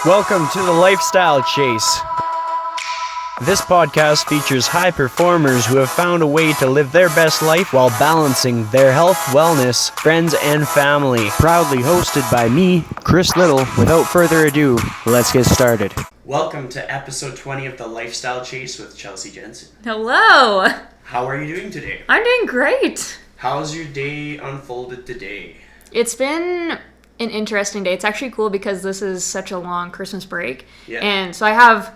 Welcome to the Lifestyle Chase. This podcast features high performers who have found a way to live their best life while balancing their health, wellness, friends, and family. Proudly hosted by me, Chris Little. Without further ado, let's get started. Welcome to episode 20 of the Lifestyle Chase with Chelsey, Jensen. Hello. How are you doing today? I'm doing great. How's your day unfolded today? It's been an interesting day. It's actually cool because this is such a long Christmas break. Yeah. And so I have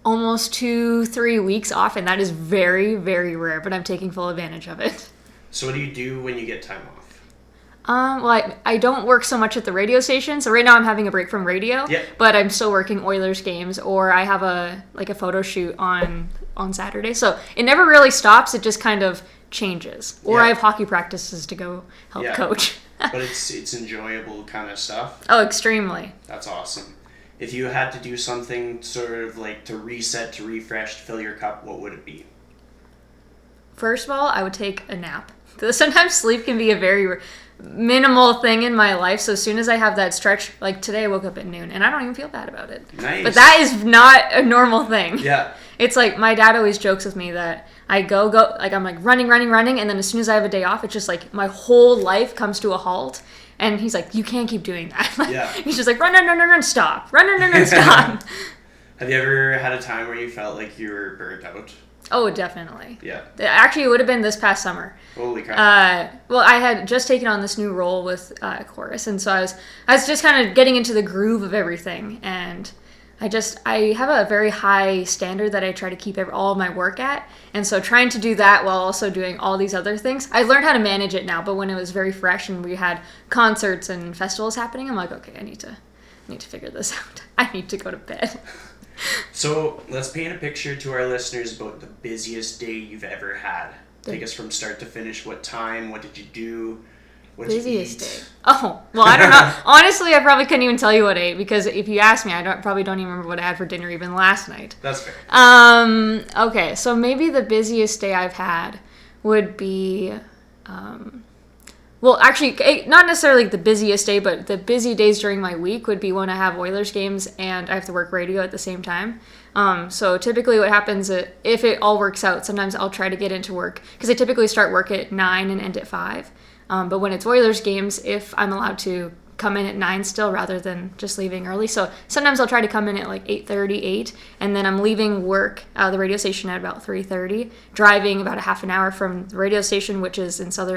almost 2-3 weeks off, and that is very, very rare, but I'm taking full advantage of it. So what do you do when you get time off? Well, I don't work so much at the radio station, so right now I'm having a break from radio, but I'm still working Oilers games, or I have a photo shoot on Saturday. So it never really stops, it just kind of changes. Or I have hockey practices to go help coach. But it's enjoyable kind of stuff. Oh, extremely. That's awesome. If you had to do something sort of like to reset, to refresh, to fill your cup, what would it be? First of all, I would take a nap. Sometimes sleep can be a very minimal thing in my life, so as soon as I have that stretch, like today I woke up at noon, and I don't even feel bad about it. Nice. But that is not a normal thing. Yeah. It's like, my dad always jokes with me that I go, like I'm like running, and then as soon as I have a day off, it's just like my whole life comes to a halt. And he's like, you can't keep doing that. Yeah. He's just like, run, stop. Run, stop. Have you ever had a time where you felt like you were burnt out? Oh, definitely. Yeah. Actually, it would have been this past summer. Holy crap. Well, I had just taken on this new role with Chorus, and so I was just kind of getting into the groove of everything, and I have a very high standard that I try to keep all of my work at, and so trying to do that while also doing all these other things, I learned how to manage it now, but when it was very fresh and we had concerts and festivals happening, I'm like, okay, I need to figure this out. I need to go to bed. So let's paint a picture to our listeners about the busiest day you've ever had. Take us from start to finish. What time? What did you do? What did you eat? Day. Oh, well, I don't know. Honestly, I probably couldn't even tell you what I ate, because if you ask me, I probably don't even remember what I had for dinner even last night. That's fair. Okay, so maybe the busiest day I've had would be, well, actually, not necessarily the busiest day, but the busy days during my week would be when I have Oilers games and I have to work radio at the same time. So typically what happens, if it all works out, sometimes I'll try to get into work, because I typically start work at 9 and end at 5. But when it's Oilers games, if I'm allowed to come in at 9 still rather than just leaving early. So sometimes I'll try to come in at like 8:30, 8, and then I'm leaving work, the radio station, at about 3:30, driving about a half an hour from the radio station, which is in South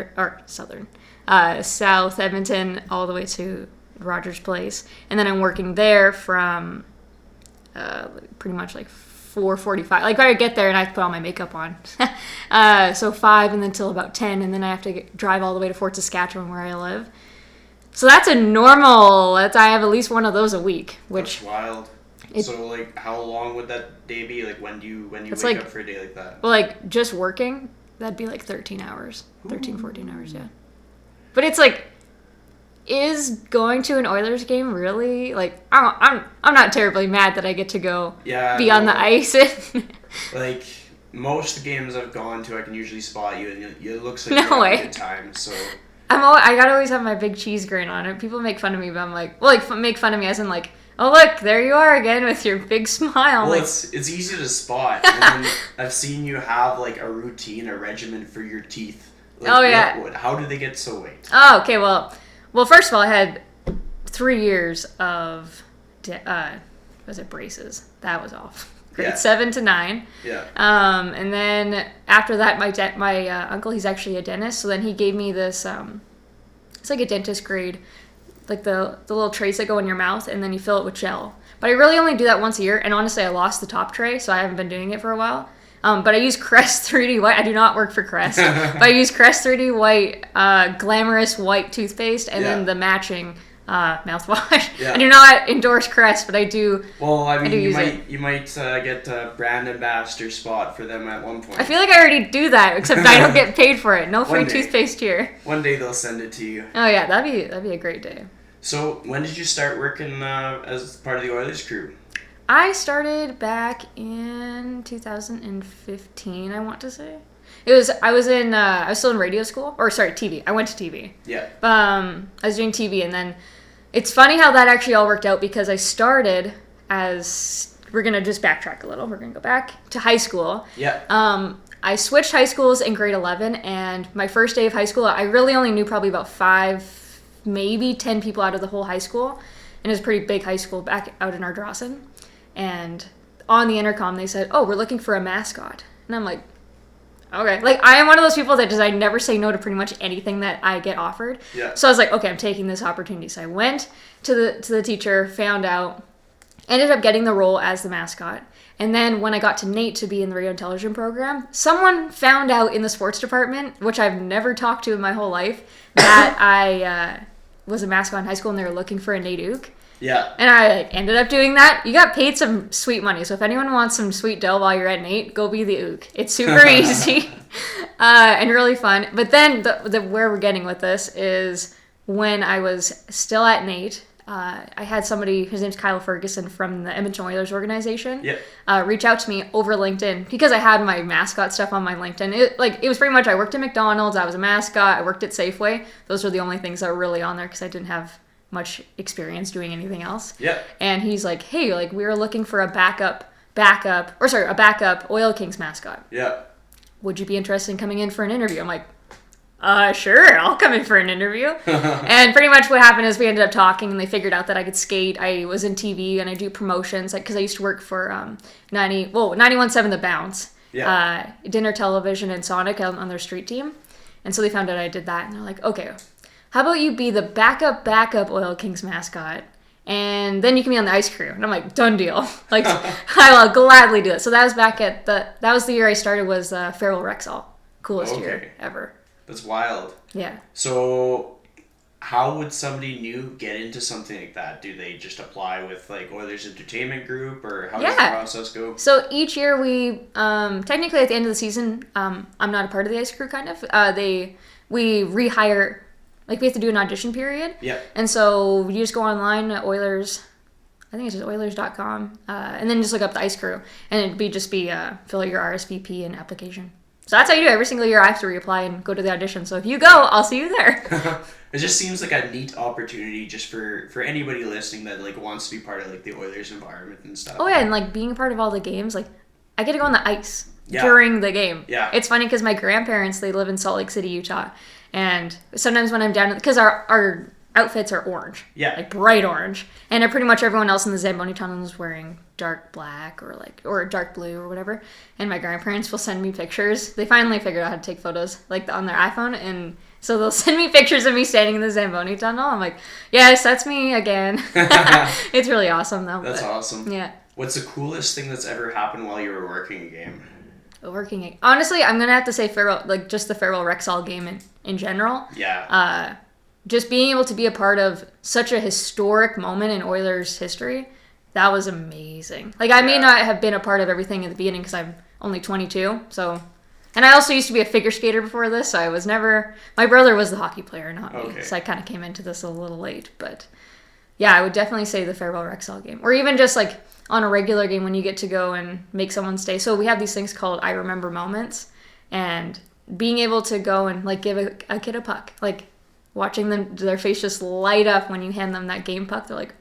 Edmonton, all the way to Rogers Place. And then I'm working there from pretty much like 4:45. Like, I get there and I have to put all my makeup on. So 5 and then till about 10, and then I have to drive all the way to Fort Saskatchewan where I live. So that's a normal. I have at least one of those a week. Which, that's wild. So like, how long would that day be? Like, when do you wake up for a day like that? Well, like, just working, that'd be like 13 hours. 13, 14 hours, yeah. But it's like, is going to an Oilers game really, like, I'm not terribly mad that I get to go be on the ice. Like, most games I've gone to, I can usually spot you, and it looks like you're having a good time, so... I gotta always have my big cheese grin on it. People make fun of me, but I'm like, well, like, make fun of me as in like, oh, look, there you are again with your big smile. Well, like, it's easy to spot. And then I've seen you have, like, a routine, a regimen for your teeth. Like, oh, yeah. How do they get so white? Oh, okay, well, first of all, I had 3 years of, braces. That was off. Grade 7 to 9. Yeah. And then after that, my uncle, he's actually a dentist, so then he gave me this, it's like a dentist grade, like the little trays that go in your mouth, and then you fill it with gel. But I really only do that once a year, and honestly, I lost the top tray, so I haven't been doing it for a while. But I use Crest 3D White. I do not work for Crest, but I use Crest 3D White, glamorous white toothpaste, and then the matching mouthwash. Yeah. I do not endorse Crest, but I do. Well, I mean, you might get a brand ambassador spot for them at one point. I feel like I already do that, except I don't get paid for it. No free toothpaste here. One day they'll send it to you. Oh yeah, that'd be a great day. So when did you start working as part of the Oilers crew? I started back in 2015, I want to say. I was still in radio school, or sorry, TV. I went to TV. Yeah. I was doing TV, and then It's funny how that actually all worked out because I started as, we're going to just backtrack a little. We're going to go back to high school. Yeah. I switched high schools in grade 11, and my first day of high school, I really only knew probably about 5, maybe 10 people out of the whole high school. And it was a pretty big high school back out in Ardrossan. And on the intercom, they said, oh, we're looking for a mascot. And I'm like, okay. Like, I am one of those people that I never say no to pretty much anything that I get offered. Yeah. So I was like, okay, I'm taking this opportunity. So I went to the teacher, found out, ended up getting the role as the mascot. And then when I got to Nate to be in the radio and television program, someone found out in the sports department, which I've never talked to in my whole life, that I was a mascot in high school and they were looking for a Nate Ook. Yeah. And I ended up doing that. You got paid some sweet money. So if anyone wants some sweet dough while you're at Nate, go be the Ook. It's super easy and really fun. But then where we're getting with this is when I was still at Nate, I had somebody, his name's Kyle Ferguson from the Edmonton Oilers organization, reach out to me over LinkedIn because I had my mascot stuff on my LinkedIn. It was pretty much, I worked at McDonald's, I was a mascot, I worked at Safeway. Those were the only things that were really on there because I didn't have much experience doing anything else. Yeah. And he's like, hey, like we were looking for a backup Oil Kings mascot. Yeah. Would you be interested in coming in for an interview? I'm like, sure, I'll come in for an interview. And pretty much what happened is we ended up talking and they figured out that I could skate. I was in TV and I do promotions, like, because I used to work for 91.7 The Bounce, Dinner Television and Sonic on their street team. And so they found out I did that and they're like, okay, how about you be the backup Oil Kings mascot and then you can be on the ice crew. And I'm like, done deal. Like, I will gladly do it. So that was that was the year I started, was Farrell Rexall. Coolest year ever. That's wild. Yeah. So how would somebody new get into something like that? Do they just apply with like Oilers Entertainment Group, or how does the process go? So each year we, technically at the end of the season, I'm not a part of the ice crew kind of. We rehire, like we have to do an audition period. Yeah. And so you just go online at Oilers, I think it's just Oilers.com, and then just look up the ice crew, and it'd just be fill out your RSVP and application. So that's how you do it. Every single year I have to reapply and go to the audition. So if you go, I'll see you there. It just seems like a neat opportunity just for anybody listening that like wants to be part of like the Oilers environment and stuff. Oh yeah, and like being a part of all the games, like I get to go on the ice during the game. Yeah. It's funny because my grandparents, they live in Salt Lake City, Utah. And sometimes when I'm down, because our outfits are orange. Yeah. Like bright orange. And pretty much everyone else in the Zamboni tunnel is wearing dark black or dark blue or whatever. And my grandparents will send me pictures. They finally figured out how to take photos like on their iPhone, and so they'll send me pictures of me standing in the Zamboni tunnel. I'm like, yes, that's me again. It's really awesome though. That's awesome. Yeah. What's the coolest thing that's ever happened while you were working a game? Honestly, I'm gonna have to say just the Farrell Rexall game in general. Yeah. Just being able to be a part of such a historic moment in Oilers history, that was amazing. Like, I may not have been a part of everything at the beginning because I'm only 22, so... And I also used to be a figure skater before this, so I was never... My brother was the hockey player, not me, so I kind of came into this a little late, but... Yeah, I would definitely say the Farrell Rexall game. Or even just, like, on a regular game when you get to go and make someone stay. So we have these things called I Remember Moments, and being able to go and, like, give a kid a puck, like... Watching their face just light up when you hand them that game puck, they're like,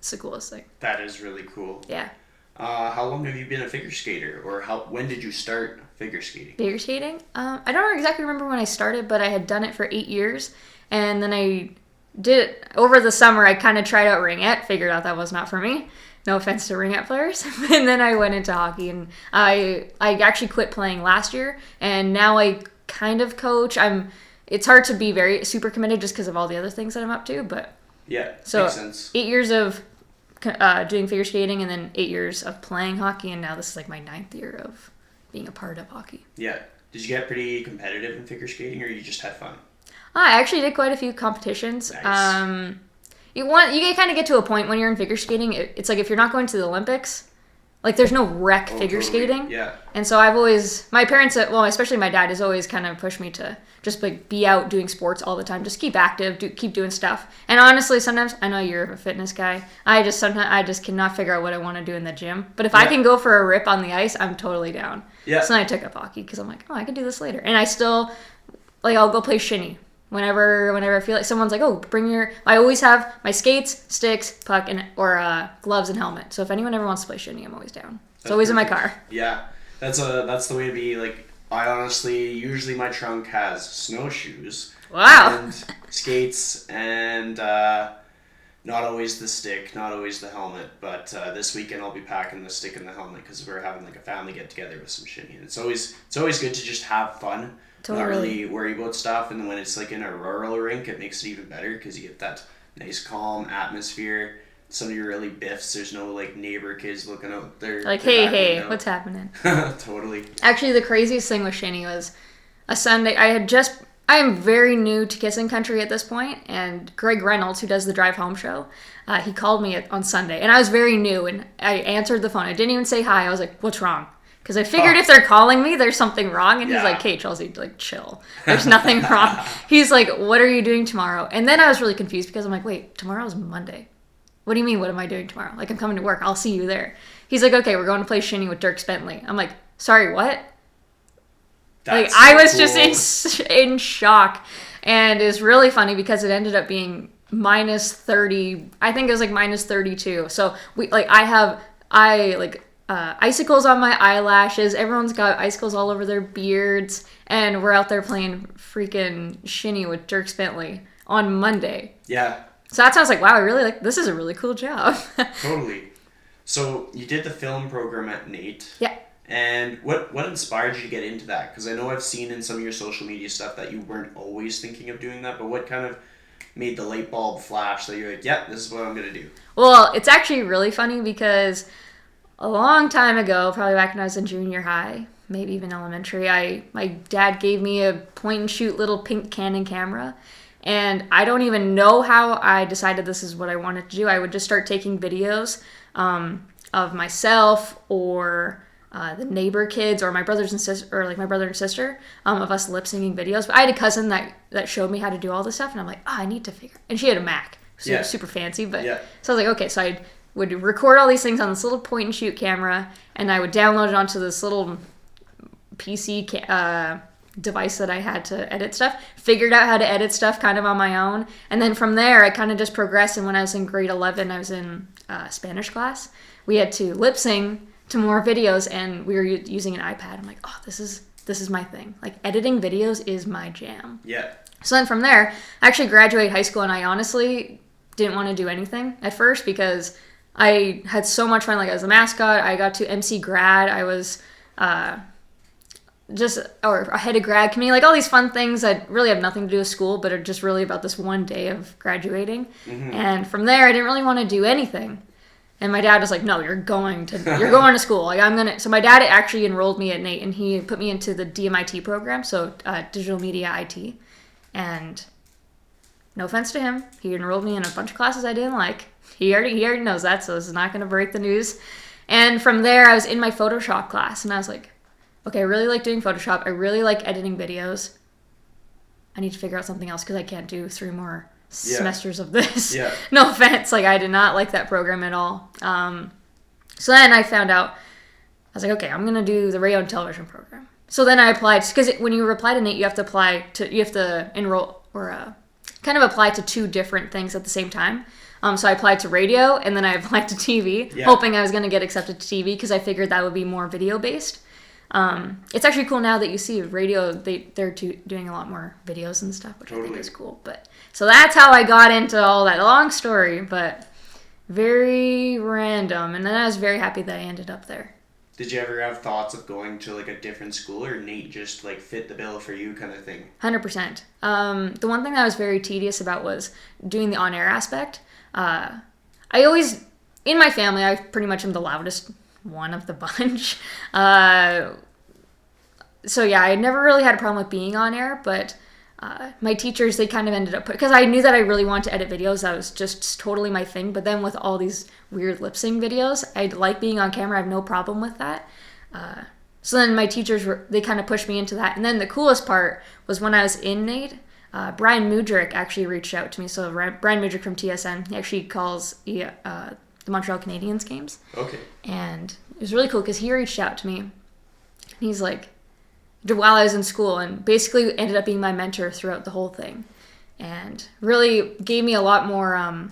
it's the coolest thing. That is really cool. Yeah. How long have you been a figure skater, or when did you start figure skating? Figure skating? I don't exactly remember when I started, but I had done it for 8 years, and then I did it over the summer. I kind of tried out ringette, figured out that was not for me. No offense to ringette players. And then I went into hockey, and I actually quit playing last year, and now I kind of coach. It's hard to be very super committed just because of all the other things that I'm up to, but makes sense. 8 years of doing figure skating, and then 8 years of playing hockey, and now this is like my 9th year of being a part of hockey. Yeah. Did you get pretty competitive in figure skating, or you just had fun? I actually did quite a few competitions. Nice. You kind of get to a point when you're in figure skating. It's like if you're not going to the Olympics, like there's no rec figure skating. Yeah. And so my parents, especially my dad, has always kind of pushed me to just like be out doing sports all the time. Just keep active, keep doing stuff. And honestly, sometimes, I know you're a fitness guy, I just cannot figure out what I want to do in the gym. But if I can go for a rip on the ice, I'm totally down. Yeah. So then I took up hockey because I'm like, I can do this later. And I still, like, I'll go play Shinny. Whenever I feel like someone's like, oh, I always have my skates, sticks, puck, or gloves and helmet. So if anyone ever wants to play Shinny, I'm always down. It's always perfect. In my car. Yeah, that's the way to be. Like, I honestly, usually my trunk has snowshoes. Wow. And skates and not always the stick, not always the helmet. But this weekend I'll be packing the stick and the helmet because we're having like a family get together with some Shinny. And it's always good to just have fun. Totally. Not really worry about stuff, and then when it's like in a rural rink, it makes it even better because you get that nice calm atmosphere. Some of your early biffs, there's no like neighbor kids looking out there. Like, hey, what's happening? Totally. Actually, the craziest thing with Shinny was a Sunday. I am very new to Kissing Country at this point, and Greg Reynolds, who does the Drive Home show, he called me on Sunday, and I was very new, and I answered the phone. I didn't even say hi. I was like, what's wrong? Because I figured if they're calling me, there's something wrong. And he's like, hey, Chelsey, like, chill. There's nothing wrong. He's like, what are you doing tomorrow? And then I was really confused because I'm like, wait, tomorrow's Monday. What do you mean, what am I doing tomorrow? Like, I'm coming to work. I'll see you there. He's like, okay, we're going to play Shinny with Dirk Bentley. I'm like, sorry, what? That's like, I was cool. Just in shock. And it's really funny because it ended up being minus 30. I think it was like minus 32. So icicles on my eyelashes. Everyone's got icicles all over their beards, and we're out there playing freaking Shinny with Dirk Bentley on Monday. Yeah. So that sounds like, wow, this is a really cool job. Totally. So you did the film program at Nate. Yeah. And what inspired you to get into that? Because I know I've seen in some of your social media stuff that you weren't always thinking of doing that, but what kind of made the light bulb flash that you're like, yeah, this is what I'm going to do? Well, it's actually really funny because a long time ago, probably back when I was in junior high, maybe even elementary, my dad gave me a point and shoot little pink Canon camera, and I don't even know how I decided this is what I wanted to do. I would just start taking videos of myself or the neighbor kids or my brothers and sister, or like my brother and sister, of us lip syncing videos. But I had a cousin that showed me how to do all this stuff, and I'm like, I need to figure. And she had a Mac, so super fancy, but so I was like, okay, so I would record all these things on this little point and shoot camera, and I would download it onto this little PC device that I had to edit stuff. Figured out how to edit stuff kind of on my own, and then from there I kind of just progressed. And when I was in grade 11, I was in Spanish class. We had to lip sync to more videos, and we were using an iPad. I'm like, oh, this is my thing. Like, editing videos is my jam. Yeah. So then from there, I actually graduated high school, and I honestly didn't want to do anything at first because I had so much fun. Like, I was a mascot. I got to MC grad. I was I had a grad committee. Like, all these fun things that really have nothing to do with school, but are just really about this one day of graduating. Mm-hmm. And from there, I didn't really want to do anything. And my dad was like, no, you're going to school. Like, so my dad actually enrolled me at Nate, and he put me into the DMIT program. So, digital media IT. And no offense to him, he enrolled me in a bunch of classes I didn't like. He already knows that, so this is not going to break the news. And from there, I was in my Photoshop class, and I was like, okay, I really like doing Photoshop. I really like editing videos. I need to figure out something else because I can't do 3 more semesters of this. Yeah. No offense. Like, I did not like that program at all. So then I found out, I was like, okay, I'm going to do the radio and television program. So then I applied, because when you apply to Nate, you have to enroll or kind of apply to 2 different things at the same time. So I applied to radio, and then I applied to TV, hoping I was going to get accepted to TV because I figured that would be more video-based. It's actually cool now that you see radio, they're doing a lot more videos and stuff, which I think is cool. But so that's how I got into all that. Long story, but very random. And then I was very happy that I ended up there. Did you ever have thoughts of going to like a different school, or Nate just like fit the bill for you kind of thing? 100%. The one thing that I was very tedious about was doing the on-air aspect. I always, in my family, I pretty much am the loudest one of the bunch. So yeah, I never really had a problem with being on air, but my teachers, they kind of ended up because I knew that I really wanted to edit videos. That was just totally my thing. But then with all these weird lip sync videos, I like being on camera. I have no problem with that. So then my teachers, they kind of pushed me into that. And then the coolest part was when I was in Nate, Brian Mudrick actually reached out to me. So Brian Mudrick from TSN, he actually calls the Montreal Canadiens games. Okay. And it was really cool because he reached out to me. He's like, while I was in school, and basically ended up being my mentor throughout the whole thing. and really gave me a lot more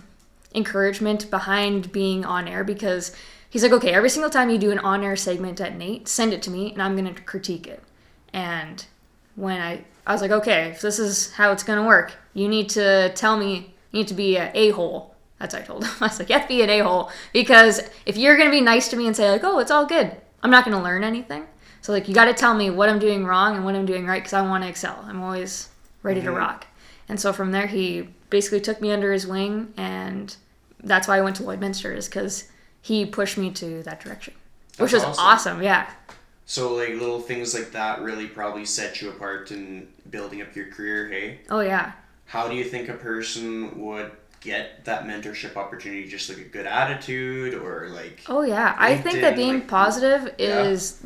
encouragement behind being on air, because he's like, okay, every single time you do an on-air segment at Nate, send it to me and I'm going to critique it. And when I was like, okay, if this is how it's going to work, you need to tell me, you need to be an a-hole. That's what I told him. I was like, you have to be an a-hole, because if you're going to be nice to me and say like, oh, it's all good, I'm not going to learn anything. So like, you got to tell me what I'm doing wrong and what I'm doing right, because I want to excel. I'm always ready to rock. And so from there, he basically took me under his wing, and that's why I went to Lloydminster, is because he pushed me to that direction, which was awesome. Yeah. So like little things like that really probably set you apart in building up your career, hey? Oh yeah. How do you think a person would get that mentorship opportunity? Just like a good attitude, or like... Oh yeah. I think that being positive is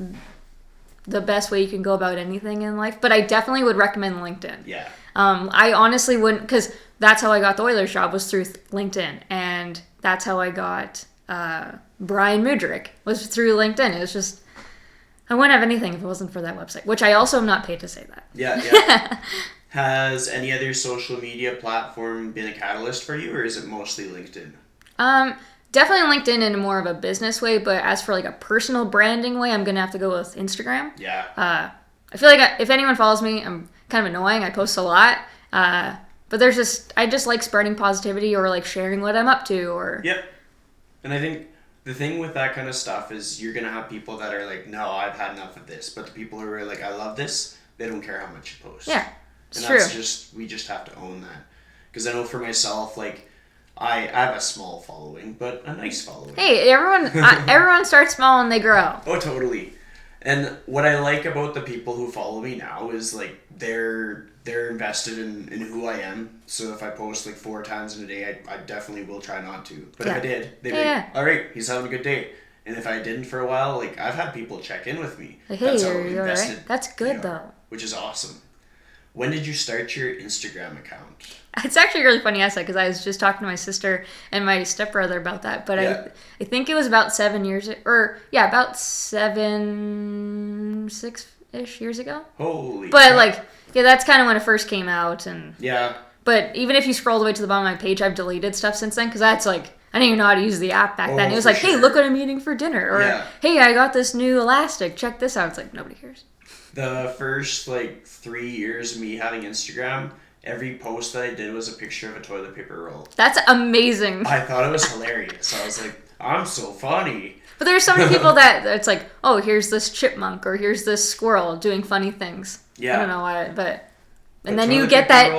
the best way you can go about anything in life, but I definitely would recommend LinkedIn. Yeah. I honestly wouldn't, because that's how I got the Oilers job, was through LinkedIn, and that's how I got Brian Mudrick, was through LinkedIn. It was just, I wouldn't have anything if it wasn't for that website, which I also am not paid to say that. Yeah. Has any other social media platform been a catalyst for you, or is it mostly LinkedIn? Definitely LinkedIn in more of a business way, but as for like a personal branding way, I'm gonna have to go with Instagram. Yeah. I feel like if anyone follows me, I'm kind of annoying. I post a lot, but I just like spreading positivity, or like sharing what I'm up to, or... Yep. And I think the thing with that kind of stuff is you're going to have people that are like, no, I've had enough of this. But the people who are like, I love this, they don't care how much you post. Yeah, it's and true. That's we just have to own that. Because I know for myself, like, I have a small following, but a nice following. Hey, everyone starts small and they grow. Oh, totally. And what I like about the people who follow me now is like they're invested in who I am. So if I post like 4 times in a day, I definitely will try not to. But if I did, they'd be like, all right, he's having a good day. And if I didn't for a while, like I've had people check in with me. Like, hey, that's how you're invested right. That's good though. Which is awesome. When did you start your Instagram account? It's actually really funny I said, because I was just talking to my sister and my stepbrother about that. But I think it was about 7 years, or about 6-ish years ago. Holy But crap. like, yeah, that's kind of when it first came out. And yeah. But even if you scroll all the way to the bottom of my page, I've deleted stuff since then, because that's like, I didn't even know how to use the app back then. It was like, hey, look what I'm eating for dinner. Or, hey, I got this new elastic. Check this out. It's like, nobody cares. The first, 3 years of me having Instagram, every post that I did was a picture of a toilet paper roll. That's amazing. I thought it was hilarious. I was like, I'm so funny. But there's so many people that it's like, oh, here's this chipmunk, or here's this squirrel doing funny things. Yeah. I don't know why, but... And then you get that...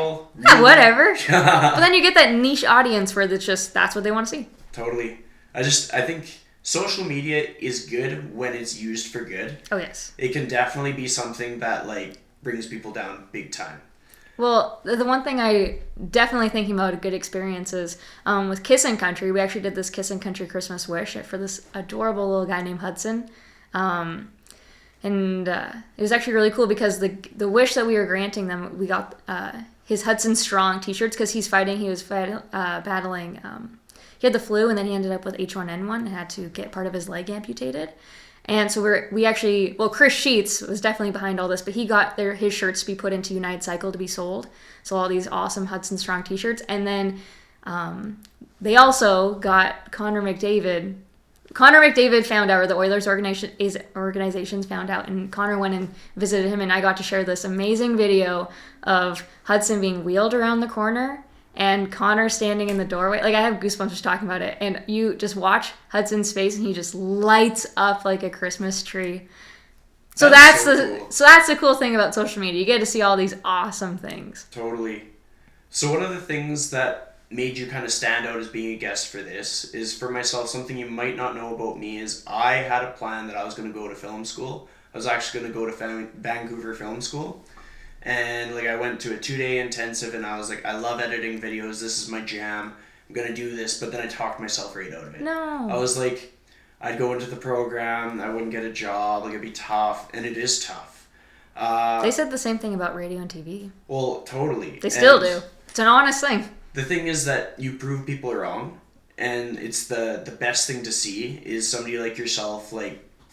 whatever. But then you get that niche audience where that's what they want to see. Totally. I think... social media is good when it's used for good. Oh, yes. It can definitely be something that, brings people down big time. Well, the one thing I definitely thinking about a good experience is with Kissin' Country. We actually did this Kissin' Country Christmas wish for this adorable little guy named Hudson. And it was actually really cool because the wish that we were granting them, we got his Hudson Strong t-shirts, because he was battling... he had the flu, and then he ended up with H1N1 and had to get part of his leg amputated. And so Chris Sheets was definitely behind all this, but he got his shirts to be put into United Cycle to be sold. So all these awesome Hudson Strong t-shirts. And then they also got Connor McDavid. Connor McDavid found out, or the Oilers organizations found out, and Connor went and visited him, and I got to share this amazing video of Hudson being wheeled around the corner and Connor standing in the doorway. Like, I have goosebumps just talking about it. And you just watch Hudson's face, and he just lights up like a Christmas tree. So that's the cool thing about social media. You get to see all these awesome things. Totally. So one of the things that made you kind of stand out as being a guest for this is, for myself, something you might not know about me is I had a plan that I was going to go to film school. I was actually going to go to Vancouver Film School. And I went to a 2-day intensive, and I was like, I love editing videos. This is my jam. I'm going to do this. But then I talked myself right out of it. No. I was like, I'd go into the program. I wouldn't get a job. It'd be tough. And it is tough. They said the same thing about radio and TV. Well, totally. They still do. It's an honest thing. The thing is that you prove people wrong. And it's the best thing to see is somebody like yourself,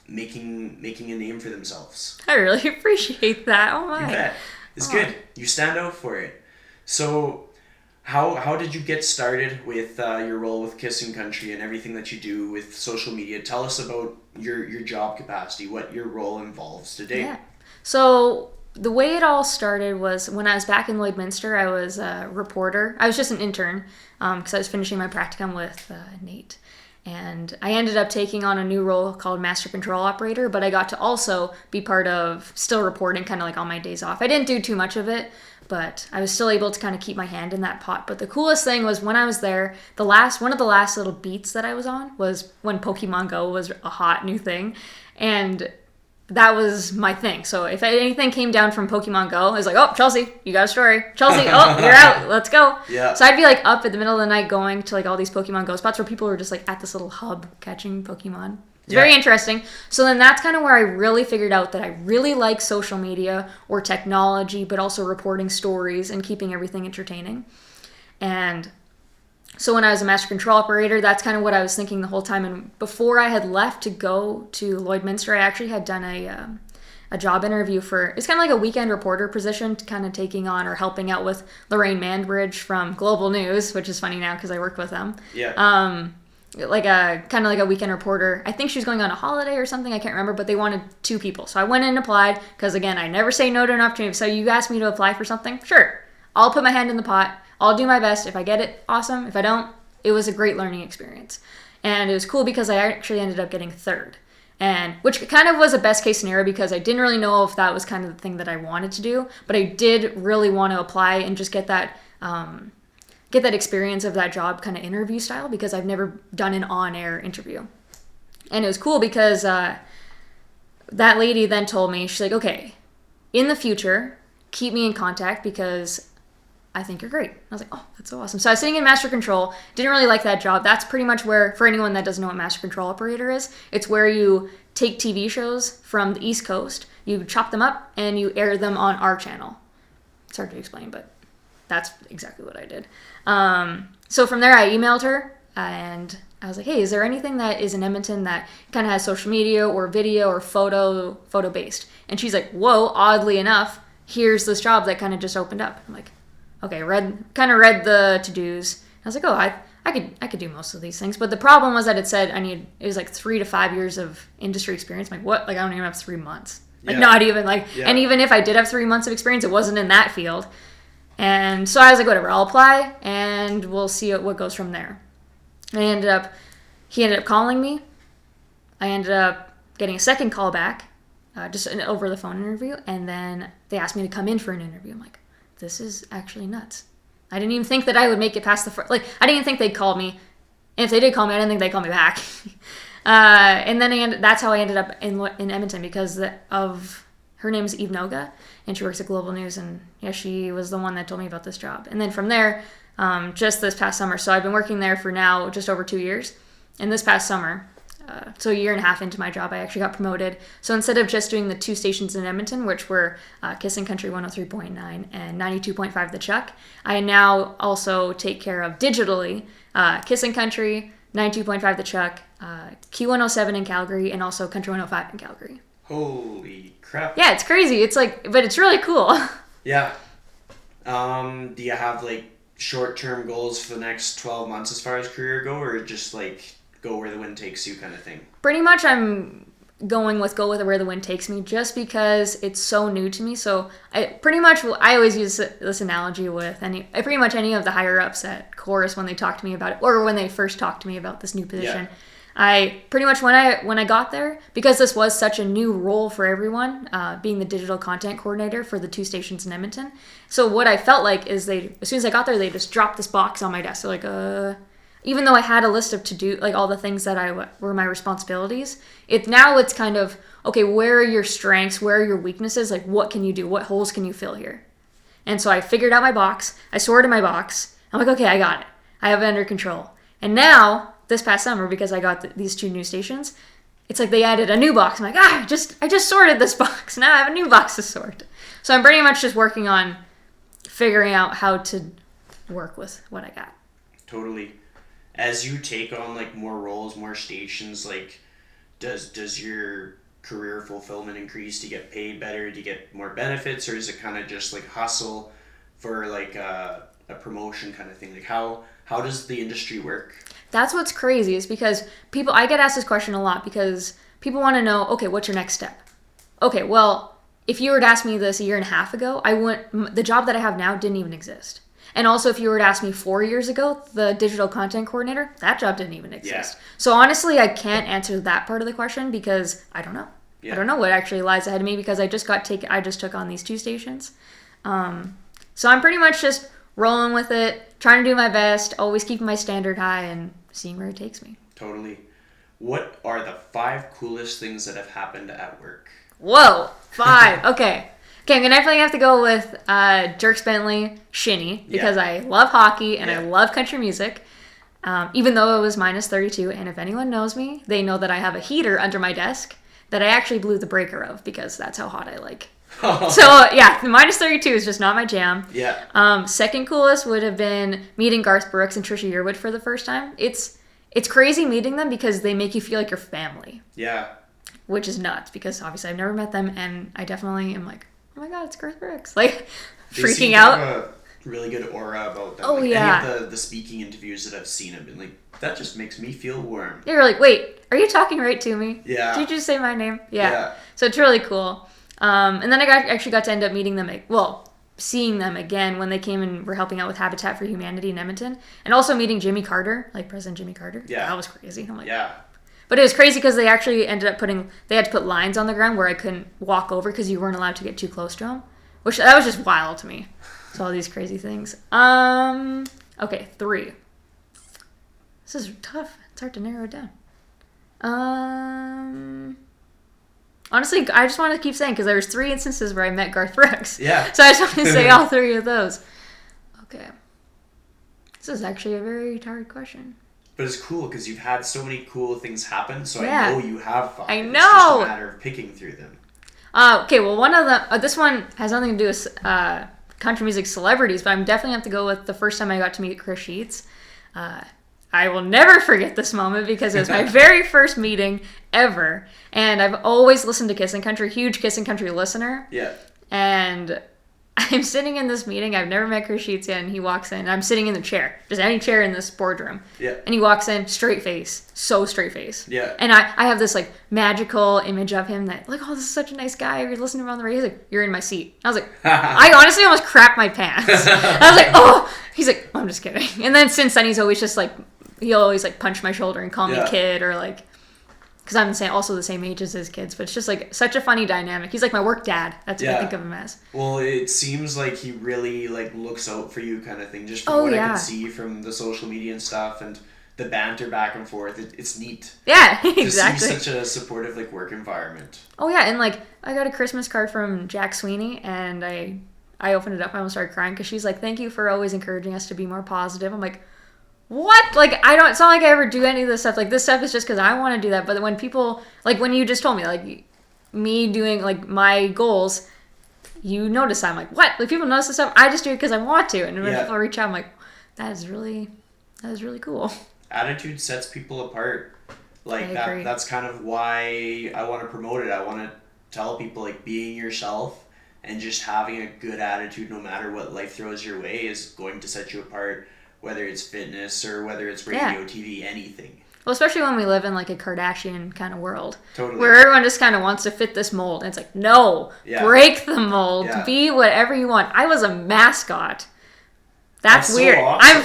making a name for themselves. I really appreciate that. Oh my. You bet. It's good. You stand out for it. So How did you get started with your role with Kissing Country and everything that you do with social media? Tell us about your job capacity, what your role involves today. Yeah. So the way it all started was when I was back in Lloydminster. I was a reporter. I was just an intern because I was finishing my practicum with Nate. And I ended up taking on a new role called Master Control Operator, but I got to also be part of still reporting kind of like on my days off. I didn't do too much of it, but I was still able to kind of keep my hand in that pot. But the coolest thing was when I was there, one of the last little beats that I was on was when Pokemon Go was a hot new thing. And that was my thing. So if anything came down from Pokemon Go, I was like, oh, Chelsey, you got a story. Chelsey, oh, you're out. Let's go. Yeah. So I'd be like up at the middle of the night going to like all these Pokemon Go spots where people were just like at this little hub catching Pokemon. It's very interesting. So then that's kind of where I really figured out that I really like social media or technology, but also reporting stories and keeping everything entertaining. And so when I was a Master Control Operator, that's kind of what I was thinking the whole time. And before I had left to go to Lloydminster, I actually had done a job interview for, it's kind of like a weekend reporter position, kind of taking on or helping out with Lorraine Manbridge from Global News, which is funny now because I work with them. Yeah. Like a kind of like a weekend reporter. I think she was going on a holiday or something. I can't remember, but they wanted 2 people. So I went in and applied because, again, I never say no to an opportunity. So you asked me to apply for something? Sure. I'll put my hand in the pot. I'll do my best. If I get it, awesome. If I don't, it was a great learning experience. And it was cool because I actually ended up getting 3rd. And which kind of was a best case scenario because I didn't really know if that was kind of the thing that I wanted to do. But I did really want to apply and just get that experience of that job kind of interview style because I've never done an on-air interview. And it was cool because that lady then told me, she's like, okay, in the future, keep me in contact because I think you're great. I was like, oh, that's so awesome. So I was sitting in Master Control, didn't really like that job. That's pretty much where, for anyone that doesn't know what Master Control Operator is, it's where you take TV shows from the East Coast, you chop them up, and you air them on our channel. It's hard to explain, but that's exactly what I did. So from there, I emailed her, and I was like, hey, is there anything that is in Edmonton that kind of has social media or video or photo-based? And she's like, whoa, oddly enough, here's this job that kind of just opened up. I'm like, okay, read the to-dos. I was like, oh, I could do most of these things. But the problem was that it was like 3 to 5 years of industry experience. I'm like, what? Like, I don't even have 3 months. Like, not even, like, and even if I did have 3 months of experience, it wasn't in that field. And so I was like, whatever, I'll apply, and we'll see what goes from there. He ended up calling me. I ended up getting a second call back, just an over the phone interview, and then they asked me to come in for an interview. I'm like, this is actually nuts. I didn't even think that I would make it past the first, like, I didn't even think they'd call me. And if they did call me, I didn't think they'd call me back. And then that's how I ended up in Edmonton because her name is Eve Noga, and she works at Global News, and yeah, she was the one that told me about this job. And then from there, just this past summer, so I've been working there for now just over 2 years. And this past summer, so a year and a half into my job, I actually got promoted. So instead of just doing the 2 stations in Edmonton, which were Kissing Country 103.9 and 92.5 The Chuck, I now also take care of digitally Kissing Country, 92.5 The Chuck, Q107 in Calgary, and also Country 105 in Calgary. Holy crap. Yeah, it's crazy. It's like, but it's really cool. Yeah. Do you have like short-term goals for the next 12 months as far as career go, or just like go where the wind takes you kind of thing? Pretty much I'm going with go with where the wind takes me just because it's so new to me. So I always use this analogy with pretty much any of the higher ups at Chorus when they talk to me about it, or when they first talked to me about this new position. Yeah. I pretty much when I got there, because this was such a new role for everyone, being the digital content coordinator for the 2 stations in Edmonton. So what I felt like is as soon as I got there, they just dropped this box on my desk. So like, even though I had a list of to-do, like all the things that were my responsibilities, it's kind of, okay, where are your strengths? Where are your weaknesses? Like, what can you do? What holes can you fill here? And so I figured out my box. I sorted my box. I'm like, okay, I got it. I have it under control. And now, this past summer, because I got these 2 new stations, it's like they added a new box. I'm like, I just sorted this box. Now I have a new box to sort. So I'm pretty much just working on figuring out how to work with what I got. Totally. As you take on like more roles, more stations, like does your career fulfillment increase? Do you get paid better? Do you get more benefits, or is it kind of just like hustle for like a promotion kind of thing? Like how does the industry work? That's what's crazy is because I get asked this question a lot because people want to know, okay, what's your next step? Okay, well, if you were to ask me this a year and a half ago, the job that I have now didn't even exist. And also, if you were to ask me 4 years ago, the digital content coordinator, that job didn't even exist. Yeah. So honestly, I can't answer that part of the question because I don't know. Yeah. I don't know what actually lies ahead of me because I just took on these 2 stations. So I'm pretty much just rolling with it, trying to do my best, always keeping my standard high and seeing where it takes me. Totally. What are the 5 coolest things that have happened at work? Whoa, 5. Okay, I'm gonna definitely have to go with Dirk Bentley, Shinny, because I love hockey and I love country music. Even though it was minus 32, and if anyone knows me, they know that I have a heater under my desk that I actually blew the breaker of because that's how hot I like. So yeah, minus 32 is just not my jam. Yeah. Second coolest would have been meeting Garth Brooks and Trisha Yearwood for the first time. It's crazy meeting them because they make you feel like your family. Yeah. Which is nuts because obviously I've never met them and I definitely am like, oh my god, it's Garth Brooks. Like They freaking seem to out. have a really good aura about them. Oh, like, yeah. Any of the speaking interviews that I've seen have been like, that just makes me feel warm. They were like, wait, are you talking right to me? Yeah. Did you just say my name? Yeah. Yeah. So it's really cool. And then I actually got to end up meeting them, seeing them again when they came and were helping out with Habitat for Humanity in Edmonton. And also meeting Jimmy Carter, like President Jimmy Carter. Yeah. That was crazy. I'm like, Yeah. But it was crazy because they actually ended up they had to put lines on the ground where I couldn't walk over because you weren't allowed to get too close to them. That was just wild to me. So all these crazy things. Okay, 3. This is tough. It's hard to narrow it down. Honestly, I just want to keep saying because there was 3 instances where I met Garth Brooks. Yeah. So I just want to say all 3 of those. Okay. This is actually a very hard question. But it's cool because you've had so many cool things happen, so Yeah. I know you have fun. I It's know. just a matter of picking through them. Okay, well, one of them, this one has nothing to do with country music celebrities, but I'm definitely have to go with the first time I got to meet Chris Sheets. I will never forget this moment because it was my very first meeting ever, and I've always listened to Kissin' Country, huge Kissin' Country listener. Yeah. And I'm sitting in this meeting. I've never met Chris Sheets yet, and he walks in. I'm sitting in the chair, just any chair in this boardroom. Yeah. And he walks in, straight face, so straight face. Yeah. And I have this like magical image of him that like, oh, this is such a nice guy. You're listening to him on the radio. He's like, you're in my seat. I was like, I honestly almost crapped my pants. I was like, oh. He's like, I'm just kidding. And then since then, he's always just like, he'll always like punch my shoulder and call me kid or like. Because I'm also the same age as his kids, but it's just like such a funny dynamic. He's like my work dad. That's what I think of him as. Well, it seems like he really like looks out for you, kind of thing. Just from what I can see from the social media and stuff, and the banter back and forth, it's neat. Yeah, exactly. exactly. To see such a supportive like work environment. Oh yeah, and like I got a Christmas card from Jack Sweeney, and I opened it up. I almost started crying because she's like, "Thank you for always encouraging us to be more positive." I'm like, what? Like, it's not like I ever do any of this stuff. Like, this stuff is just because I want to do that. But when people, like, when you just told me, like, me doing, like, my goals, you notice that. I'm like, what? Like, people notice this stuff. I just do it because I want to. And when people reach out, I'm like, that is really cool. Attitude sets people apart. Like, that's kind of why I want to promote it. I want to tell people, like, being yourself and just having a good attitude no matter what life throws your way is going to set you apart. Whether it's fitness or whether it's radio, TV, anything. Well, especially when we live in like a Kardashian kind of world. Totally. Where everyone just kind of wants to fit this mold. And it's like, no, break the mold. Yeah. Be whatever you want. I was a mascot. That's weird. So awesome. I'm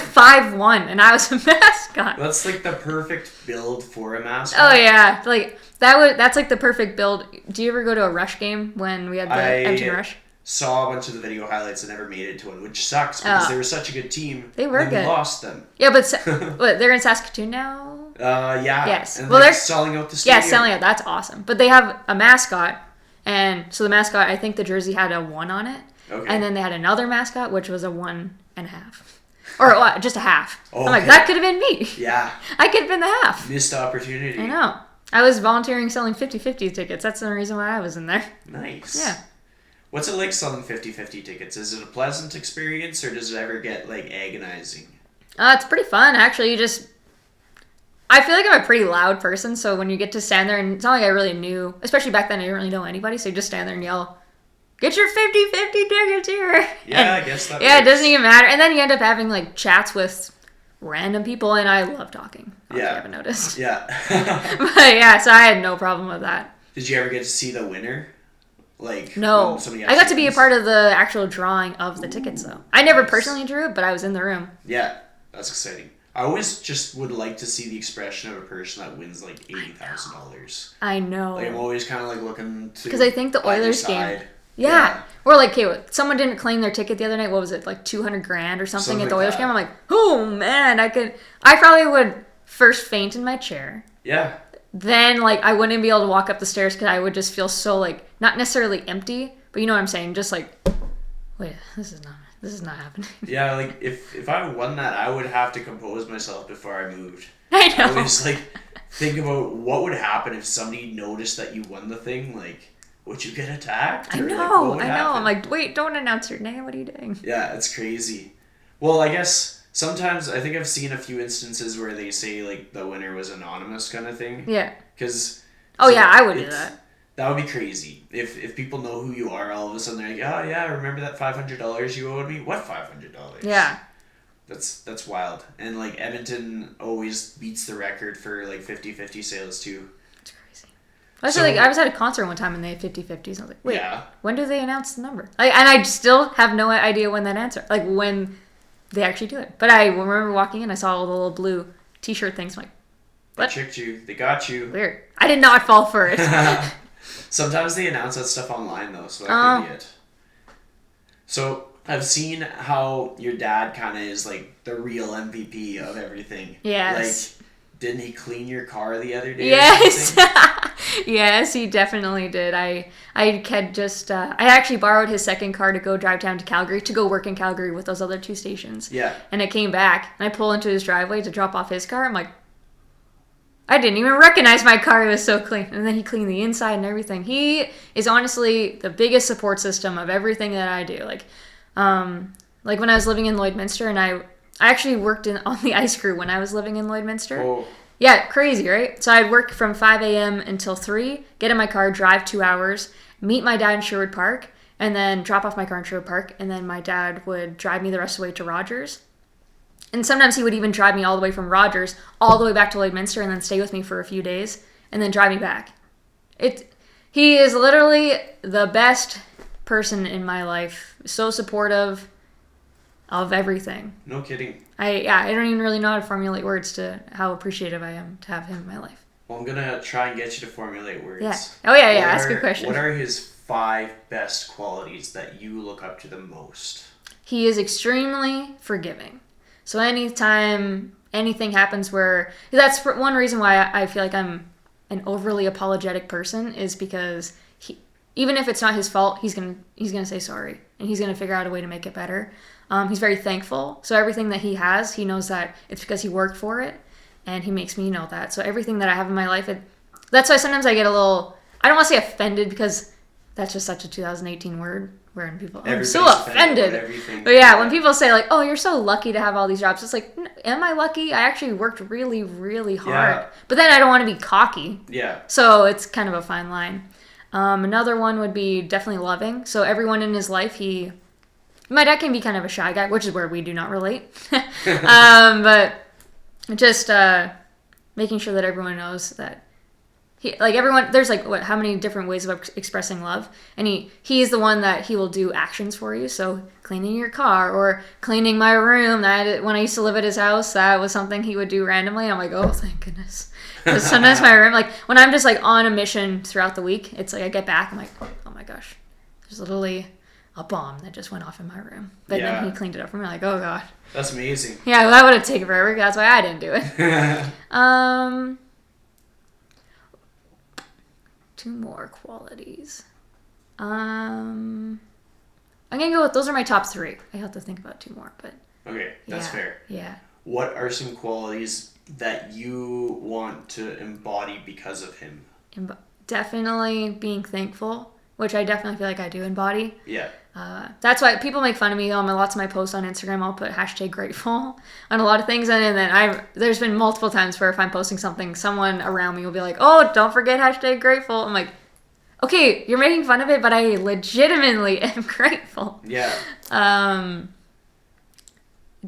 5'1" and I was a mascot. That's like the perfect build for a mascot. Oh yeah. Like that's like the perfect build. Do you ever go to a Rush game when we had the empty Rush? Saw a bunch of the video highlights and never made it to one, which sucks because they were such a good team. They were good. We lost them. Yeah, but they're in Saskatoon now? Yeah. Yes. And well, they're selling out the stadium. Yeah, selling out. That's awesome. But they have a mascot, and so the mascot, I think the jersey had a 1 on it. Okay. And then they had another mascot, which was a 1.5. Or just a half. I'm like, that could have been me. Yeah. I could have been the half. Missed opportunity. I know. I was volunteering selling 50-50 tickets. That's the reason why I was in there. Nice. Yeah. What's it like selling 50-50 tickets? Is it a pleasant experience or does it ever get like agonizing? It's pretty fun, actually. I feel like I'm a pretty loud person, so when you get to stand there, and it's not like I really knew, especially back then I didn't really know anybody, so you just stand there and yell get your 50-50 tickets here. Yeah, I guess that Yeah, works. it doesn't even matter. And then you end up having like chats with random people, and I love talking. If you haven't noticed. Yeah. But yeah, so I had no problem with that. Did you ever get to see the winner? Like, No. when somebody I got to be a wins? part of the actual drawing of the tickets, though. I never personally drew it, but I was in the room. Yeah, that's exciting. I always just would like to see the expression of a person that wins like $80,000. I know. Like, I'm always kind of like looking to. Because I think the by their Oilers game. side. Yeah. Or like, okay, someone didn't claim their ticket the other night. What was it, like $200,000 or something at the like Oilers that. game? I'm like, oh man, I probably would first faint in my chair. Yeah. Then like I wouldn't be able to walk up the stairs because I would just feel so like not necessarily empty, but you know what I'm saying, just like, wait, this is not happening. Yeah, like if I won that, I would have to compose myself before I moved. I know. I always like think about what would happen if somebody noticed that you won the thing. Like, would you get attacked? I Or, like, know. what would happen? I'm like, wait, don't announce your name. What are you doing? Yeah, it's crazy. Well, I guess sometimes I think I've seen a few instances where they say like the winner was anonymous kind of thing. Yeah. Because. Oh yeah, I would do that. That would be crazy. If people know who you are, all of a sudden they're like, oh yeah, remember that $500 you owed me? What $500? Yeah. That's wild. And like Edmonton always beats the record for like 50-50 sales too. It's crazy. I was at a concert one time and they had 50-50s. I was like, wait, Yeah. when do they announce the number? Like, and I still have no idea when that answer, like when they actually do it. But I remember walking in, I saw all the little blue T-shirt things. I'm like, They what? tricked you. They got you. Weird. I did not fall for it. Sometimes they announce that stuff online though, so that could be it. So I've seen how your dad kind of is like the real MVP of everything. Yes. Like, didn't he clean your car the other day? Yes. Yes, he definitely did. I actually borrowed his second car to go drive down to Calgary to go work in Calgary with those other two stations. Yeah. And I came back and I pull into his driveway to drop off his car. I'm like, I didn't even recognize my car. It was so clean. And then he cleaned the inside and everything. He is honestly the biggest support system of everything that I do. Like when I was living in Lloydminster, and I actually worked on the ice crew when I was living in Lloydminster. Oh. Yeah, crazy, right? So I'd work from 5 a.m. until 3, get in my car, drive 2 hours, meet my dad in Sherwood Park, and then drop off my car in Sherwood Park. And then my dad would drive me the rest of the way to Rogers. And sometimes he would even drive me all the way from Rogers all the way back to Lloydminster and then stay with me for a few days and then drive me back. He is literally the best person in my life. So supportive of everything. No kidding. I don't even really know how to formulate words to how appreciative I am to have him in my life. Well, I'm gonna try and get you to formulate words. Yeah. Oh yeah. That's a good question. What are his 5 best qualities that you look up to the most? He is extremely forgiving. So anytime anything happens where... That's one reason why I feel like I'm an overly apologetic person, is because even if it's not his fault, he's gonna say sorry. And he's gonna figure out a way to make it better. He's very thankful. So everything that he has, he knows that it's because he worked for it. And he makes me know that. So everything that I have in my life, that's why sometimes I get a little... I don't want to say offended, because that's just such a 2018 word. Wherein people, I'm so offended. But yeah, when people say like, oh, you're so lucky to have all these jobs, it's like, am I lucky? I actually worked really, really hard. Yeah. But then I don't want to be cocky. Yeah. So it's kind of a fine line. Another one would be definitely loving. So everyone in his life, my dad can be kind of a shy guy, which is where we do not relate. But just making sure that everyone knows that there's how many different ways of expressing love, and he is the one that he will do actions for you. So cleaning your car or cleaning my room. That when I used to live at his house, that was something he would do randomly. I'm like, oh, thank goodness. Because sometimes my room, like when I'm just like on a mission throughout the week, it's like I get back, I'm like, oh my gosh, there's literally a bomb that just went off in my room. But then he cleaned it up for me. Like, oh god, that's amazing. Yeah, well, that would have taken forever. That's why I didn't do it. 2 more qualities. I'm gonna go with those are my top 3. I have to think about 2 more, but okay, that's fair. Yeah. What are some qualities that you want to embody because of him? Definitely being thankful, which I definitely feel like I do embody. Yeah. That's why people make fun of me on lots of my posts on Instagram. I'll put #grateful on a lot of things, and then there's been multiple times where if I'm posting something, someone around me will be like, "Oh, don't forget #grateful." I'm like, okay, you're making fun of it, but I legitimately am grateful. Yeah.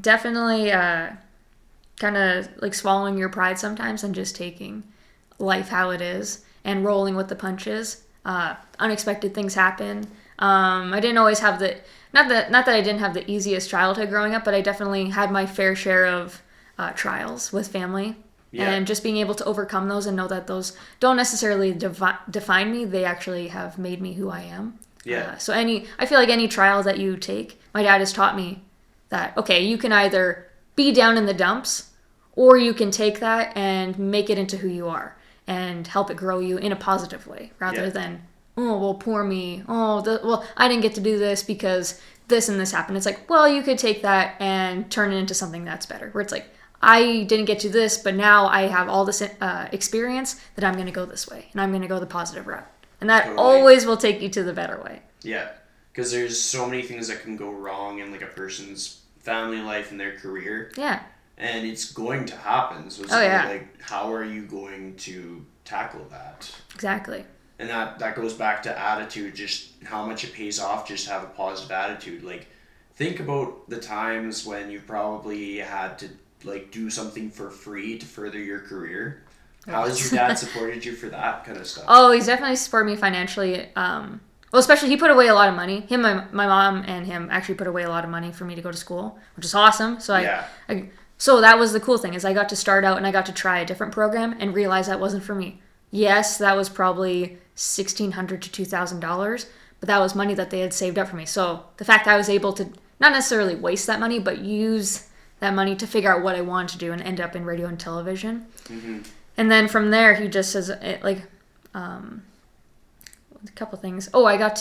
Definitely kind of like swallowing your pride sometimes and just taking life how it is and rolling with the punches. Unexpected things happen. I didn't always have not that I didn't have the easiest childhood growing up, but I definitely had my fair share of trials with family. Yeah. And just being able to overcome those and know that those don't necessarily define me. They actually have made me who I am. Yeah. So I feel like any trial that you take, my dad has taught me that, okay, you can either be down in the dumps or you can take that and make it into who you are and help it grow you in a positive way rather than, oh, well, poor me. Oh, well, I didn't get to do this because this and this happened. It's like, well, you could take that and turn it into something that's better. Where it's like, I didn't get to this, but now I have all this experience that I'm going to go this way. And I'm going to go the positive route. And that always will take you to the better way. Yeah. Because there's so many things that can go wrong in like a person's family life and their career. Yeah. And it's going to happen. So it's like, how are you going to tackle that? Exactly. And that goes back to attitude, just how much it pays off just to have a positive attitude. Like, think about the times when you probably had to like do something for free to further your career. How has your dad supported you for that kind of stuff? Oh, he's definitely supported me financially. Well, especially he put away a lot of money. My mom and him actually put away a lot of money for me to go to school, which is awesome. So so that was the cool thing is I got to start out and I got to try a different program and realize that wasn't for me. Yes, that was probably $1,600 to $2,000, but that was money that they had saved up for me. So the fact that I was able to not necessarily waste that money, but use that money to figure out what I wanted to do and end up in radio and television. Mm-hmm. And then from there, he just says, a couple things. Oh, I got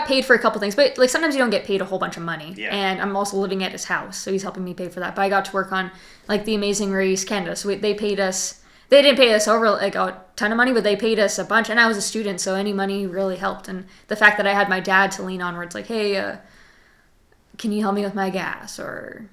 paid for a couple things, but like sometimes you don't get paid a whole bunch of money. Yeah. And I'm also living at his house, so he's helping me pay for that. But I got to work on like the Amazing Race Canada. So they paid us, they didn't pay us over like a ton of money, but they paid us a bunch. And I was a student, so any money really helped. And the fact that I had my dad to lean on where it's like, hey, can you help me with my gas? Or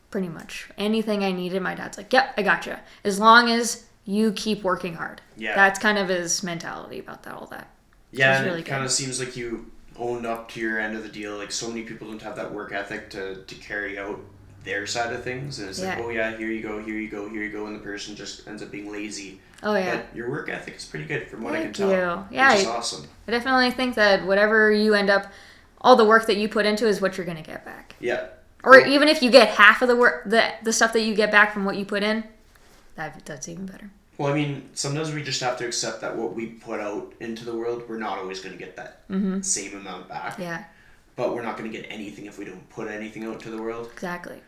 pretty much anything I needed, my dad's like, yep, I got you. As long as you keep working hard. Yeah. That's kind of his mentality about all that. Yeah, and really it kind of seems like you owned up to your end of the deal. Like, so many people don't have that work ethic to carry out their side of things. And it's like, oh, yeah, here you go. And the person just ends up being lazy. Oh, yeah. But your work ethic is pretty good from what I can tell. Yeah, which is awesome. I definitely think that whatever you end up, all the work that you put into is what you're going to get back. Yeah. Or even if you get half of the work, the stuff that you get back from what you put in, that's even better. Well, I mean, sometimes we just have to accept that what we put out into the world, we're not always going to get that same amount back. Yeah. But we're not going to get anything if we don't put anything out to the world. Exactly.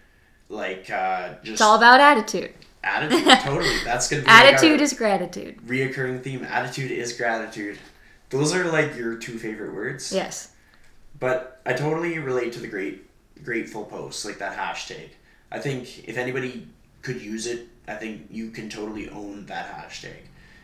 Like, it's all about attitude. Attitude, totally. That's going to be attitude is gratitude. Reoccurring theme. Attitude is gratitude. Those are like your two favorite words. Yes. But I totally relate to the grateful post, like that hashtag. I think if anybody could use it, I think you can totally own that hashtag.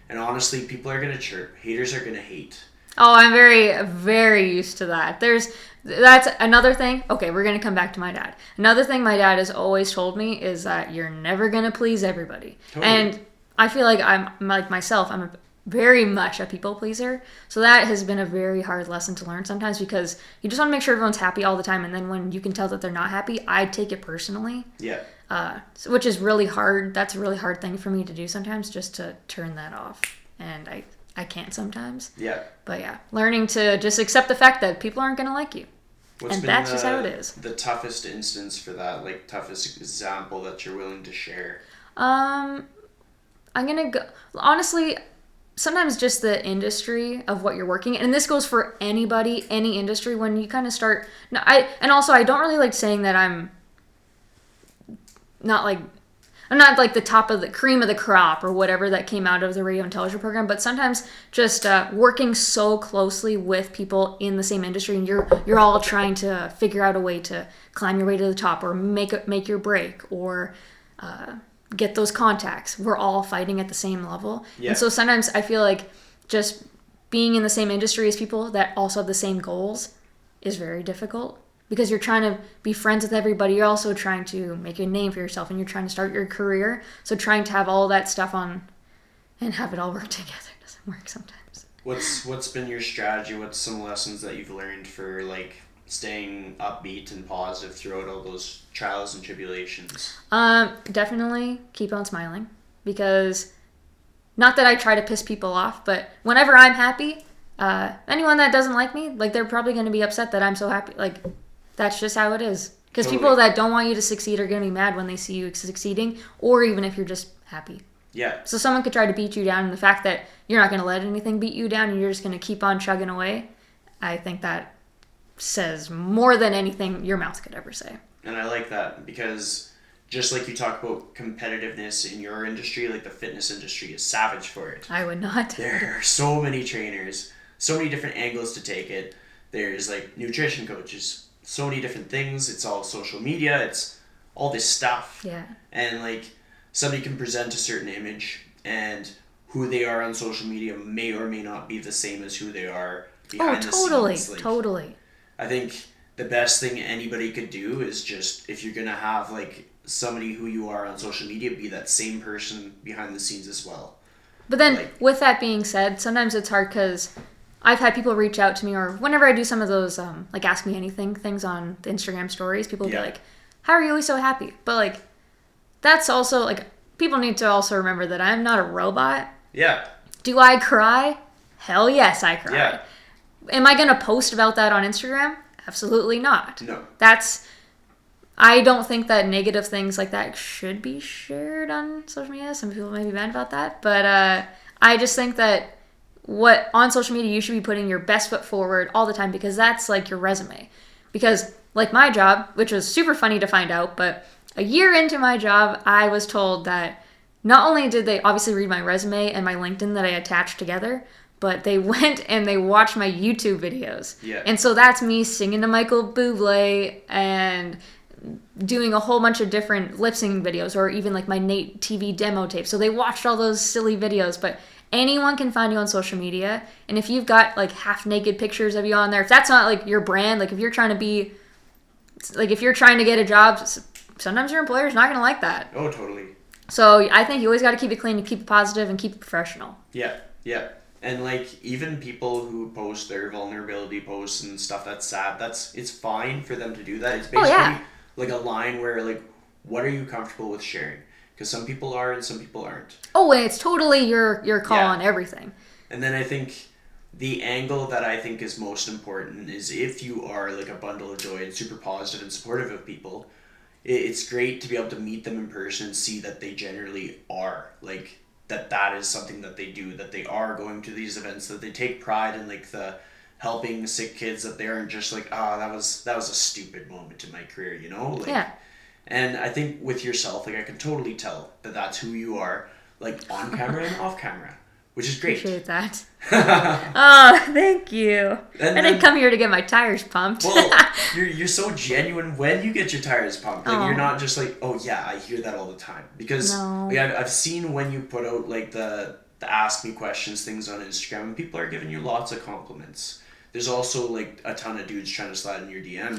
And honestly, people are going to chirp. Haters are going to hate. Oh, I'm very, very used to that. That's another thing. Okay, we're going to come back to my dad. Another thing my dad has always told me is that you're never going to please everybody. Totally. And I feel like I'm like myself. I'm very much a people pleaser. So that has been a very hard lesson to learn sometimes because you just want to make sure everyone's happy all the time. And then when you can tell that they're not happy, I take it personally. Yeah. Which is really hard. That's a really hard thing for me to do sometimes, just to turn that off. And I can't sometimes. Yeah. But yeah, learning to just accept the fact that people aren't going to like you. And that's just how it is. The toughest instance for that, like toughest example that you're willing to share? I'm going to go, honestly, sometimes just the industry of what you're working in, and this goes for anybody, any industry, when you kind of start, I don't really like saying that I'm not like the top of the cream of the crop or whatever that came out of the radio and television program, but sometimes just working so closely with people in the same industry, and you're all trying to figure out a way to climb your way to the top or make your break or get those contacts. We're all fighting at the same level. Yeah. And so sometimes I feel like just being in the same industry as people that also have the same goals is very difficult. Because you're trying to be friends with everybody. You're also trying to make a name for yourself and you're trying to start your career. So trying to have all that stuff on and have it all work together doesn't work sometimes. What's been your strategy? What's some lessons that you've learned for like staying upbeat and positive throughout all those trials and tribulations? Definitely keep on smiling, because not that I try to piss people off, but whenever I'm happy, anyone that doesn't like me, like, they're probably going to be upset that I'm so happy. Like, that's just how it is. Because Totally. people that don't want you to succeed are going to be mad when they see you succeeding, or even if you're just happy. Yeah. So someone could try to beat you down, and the fact that you're not going to let anything beat you down and you're just going to keep on chugging away, I think that says more than anything your mouth could ever say. And I like that, because just like you talk about competitiveness in your industry, like the fitness industry is savage for it. I would not. There are so many trainers, so many different angles to take it. There's like nutrition coaches, so many different things. It's all social media. It's all this stuff. Yeah. And like somebody can present a certain image, and who they are on social media may or may not be the same as who they are behind the scenes. Like, totally. I think the best thing anybody could do is just, if you're gonna have like somebody who you are on social media, be that same person behind the scenes as well. But then, Like- with that being said, sometimes it's hard because I've had people reach out to me, or whenever I do some of those, like, Ask Me Anything things on the Instagram stories, people will Yeah. be like, how are you always so happy? But, like, that's also, like, people need to also remember that I'm not a robot. Yeah. Do I cry? Hell yes, I cry. Yeah. Am I going to post about that on Instagram? Absolutely not. No. I don't think that negative things like that should be shared on social media. Some people may be mad about that. But I just think that on social media, you should be putting your best foot forward all the time, because that's like your resume. Because like my job, which was super funny to find out, but a year into my job, I was told that not only did they obviously read my resume and my LinkedIn that I attached together, but they went and they watched my YouTube videos. Yeah. And so that's me singing to Michael Bublé and doing a whole bunch of different lip singing videos, or even like my Nate TV demo tape. So they watched all those silly videos, but anyone can find you on social media. And if you've got like half naked pictures of you on there, if that's not like your brand, like if you're trying to get a job, sometimes your employer's not going to like that. Oh, totally. So I think you always got to keep it clean, and keep it positive, and keep it professional. Yeah. Yeah. And like even people who post their vulnerability posts and stuff that's sad, it's fine for them to do that. It's basically like a line where like, what are you comfortable with sharing? Because some people are and some people aren't. Oh, and it's totally your call Yeah. on everything. And then I think the angle that I think is most important is, if you are like a bundle of joy and super positive and supportive of people, it's great to be able to meet them in person and see that they generally are. Like, that is something that they do, that they are going to these events, that they take pride in like the helping sick kids, that they aren't just like, that was a stupid moment in my career, you know? Like, Yeah. And I think with yourself, like I can totally tell that that's who you are, like on camera and off camera, which is great. Appreciate that. Oh, thank you. And I didn't come here to get my tires pumped. Well, you're so genuine when you get your tires pumped. Like, you're not just like, oh yeah, I hear that all the time. Because No. like, I've seen when you put out like the ask me questions things on Instagram, and people are giving you lots of compliments. There's also like a ton of dudes trying to slide in your DM.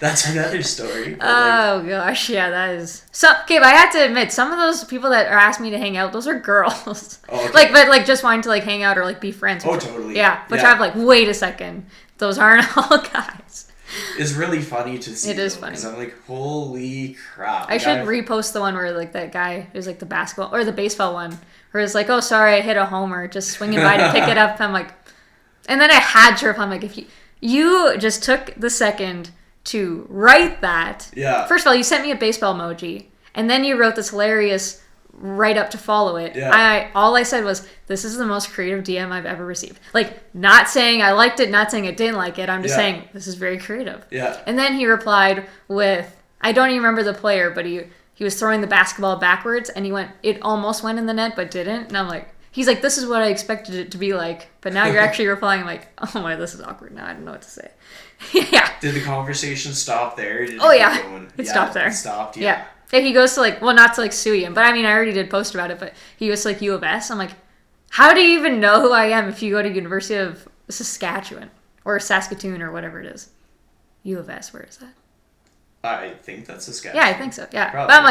That's another story. But, Oh gosh, yeah, that is so. Okay, but I have to admit, some of those people that are asking me to hang out, those are girls. Oh, okay. But just wanting to like hang out or like be friends. Oh, which- totally. Yeah, which Yeah. I'm like, wait a second, those aren't all guys. it's really funny to see. It is though, funny. 'cause I'm like, holy crap. I Like, should repost the one where like that guy who's like the basketball or the baseball one, where it's like, oh sorry, I hit a homer, just swinging by to pick it up. I'm like, and then I had to reply, I'm like, if you just took the second to write that. Yeah. First of all, you sent me a baseball emoji, and then you wrote this hilarious write up to follow it. Yeah. All I said was, this is the most creative DM I've ever received. Like, not saying I liked it, not saying I didn't like it. I'm just Yeah. saying this is very creative. Yeah. And then he replied with, I don't even remember the player, but he was throwing the basketball backwards, and it almost went in the net, but didn't. And I'm like, he's like, this is what I expected it to be like, but now you're actually replying. I'm like, oh my, this is awkward. Now I don't know what to say. Yeah. Did the conversation stop there? Did it Oh keep yeah, going? it stopped there. It stopped. Yeah. Yeah, he goes to like, well, not to like sue him, but I mean, I already did post about it, but he goes to like U of S. I'm like, how do you even know who I am if you go to University of Saskatchewan or Saskatoon or whatever it is? U of S, where is that? I think that's a sketch. Yeah, I think so. Yeah. Probably. But I'm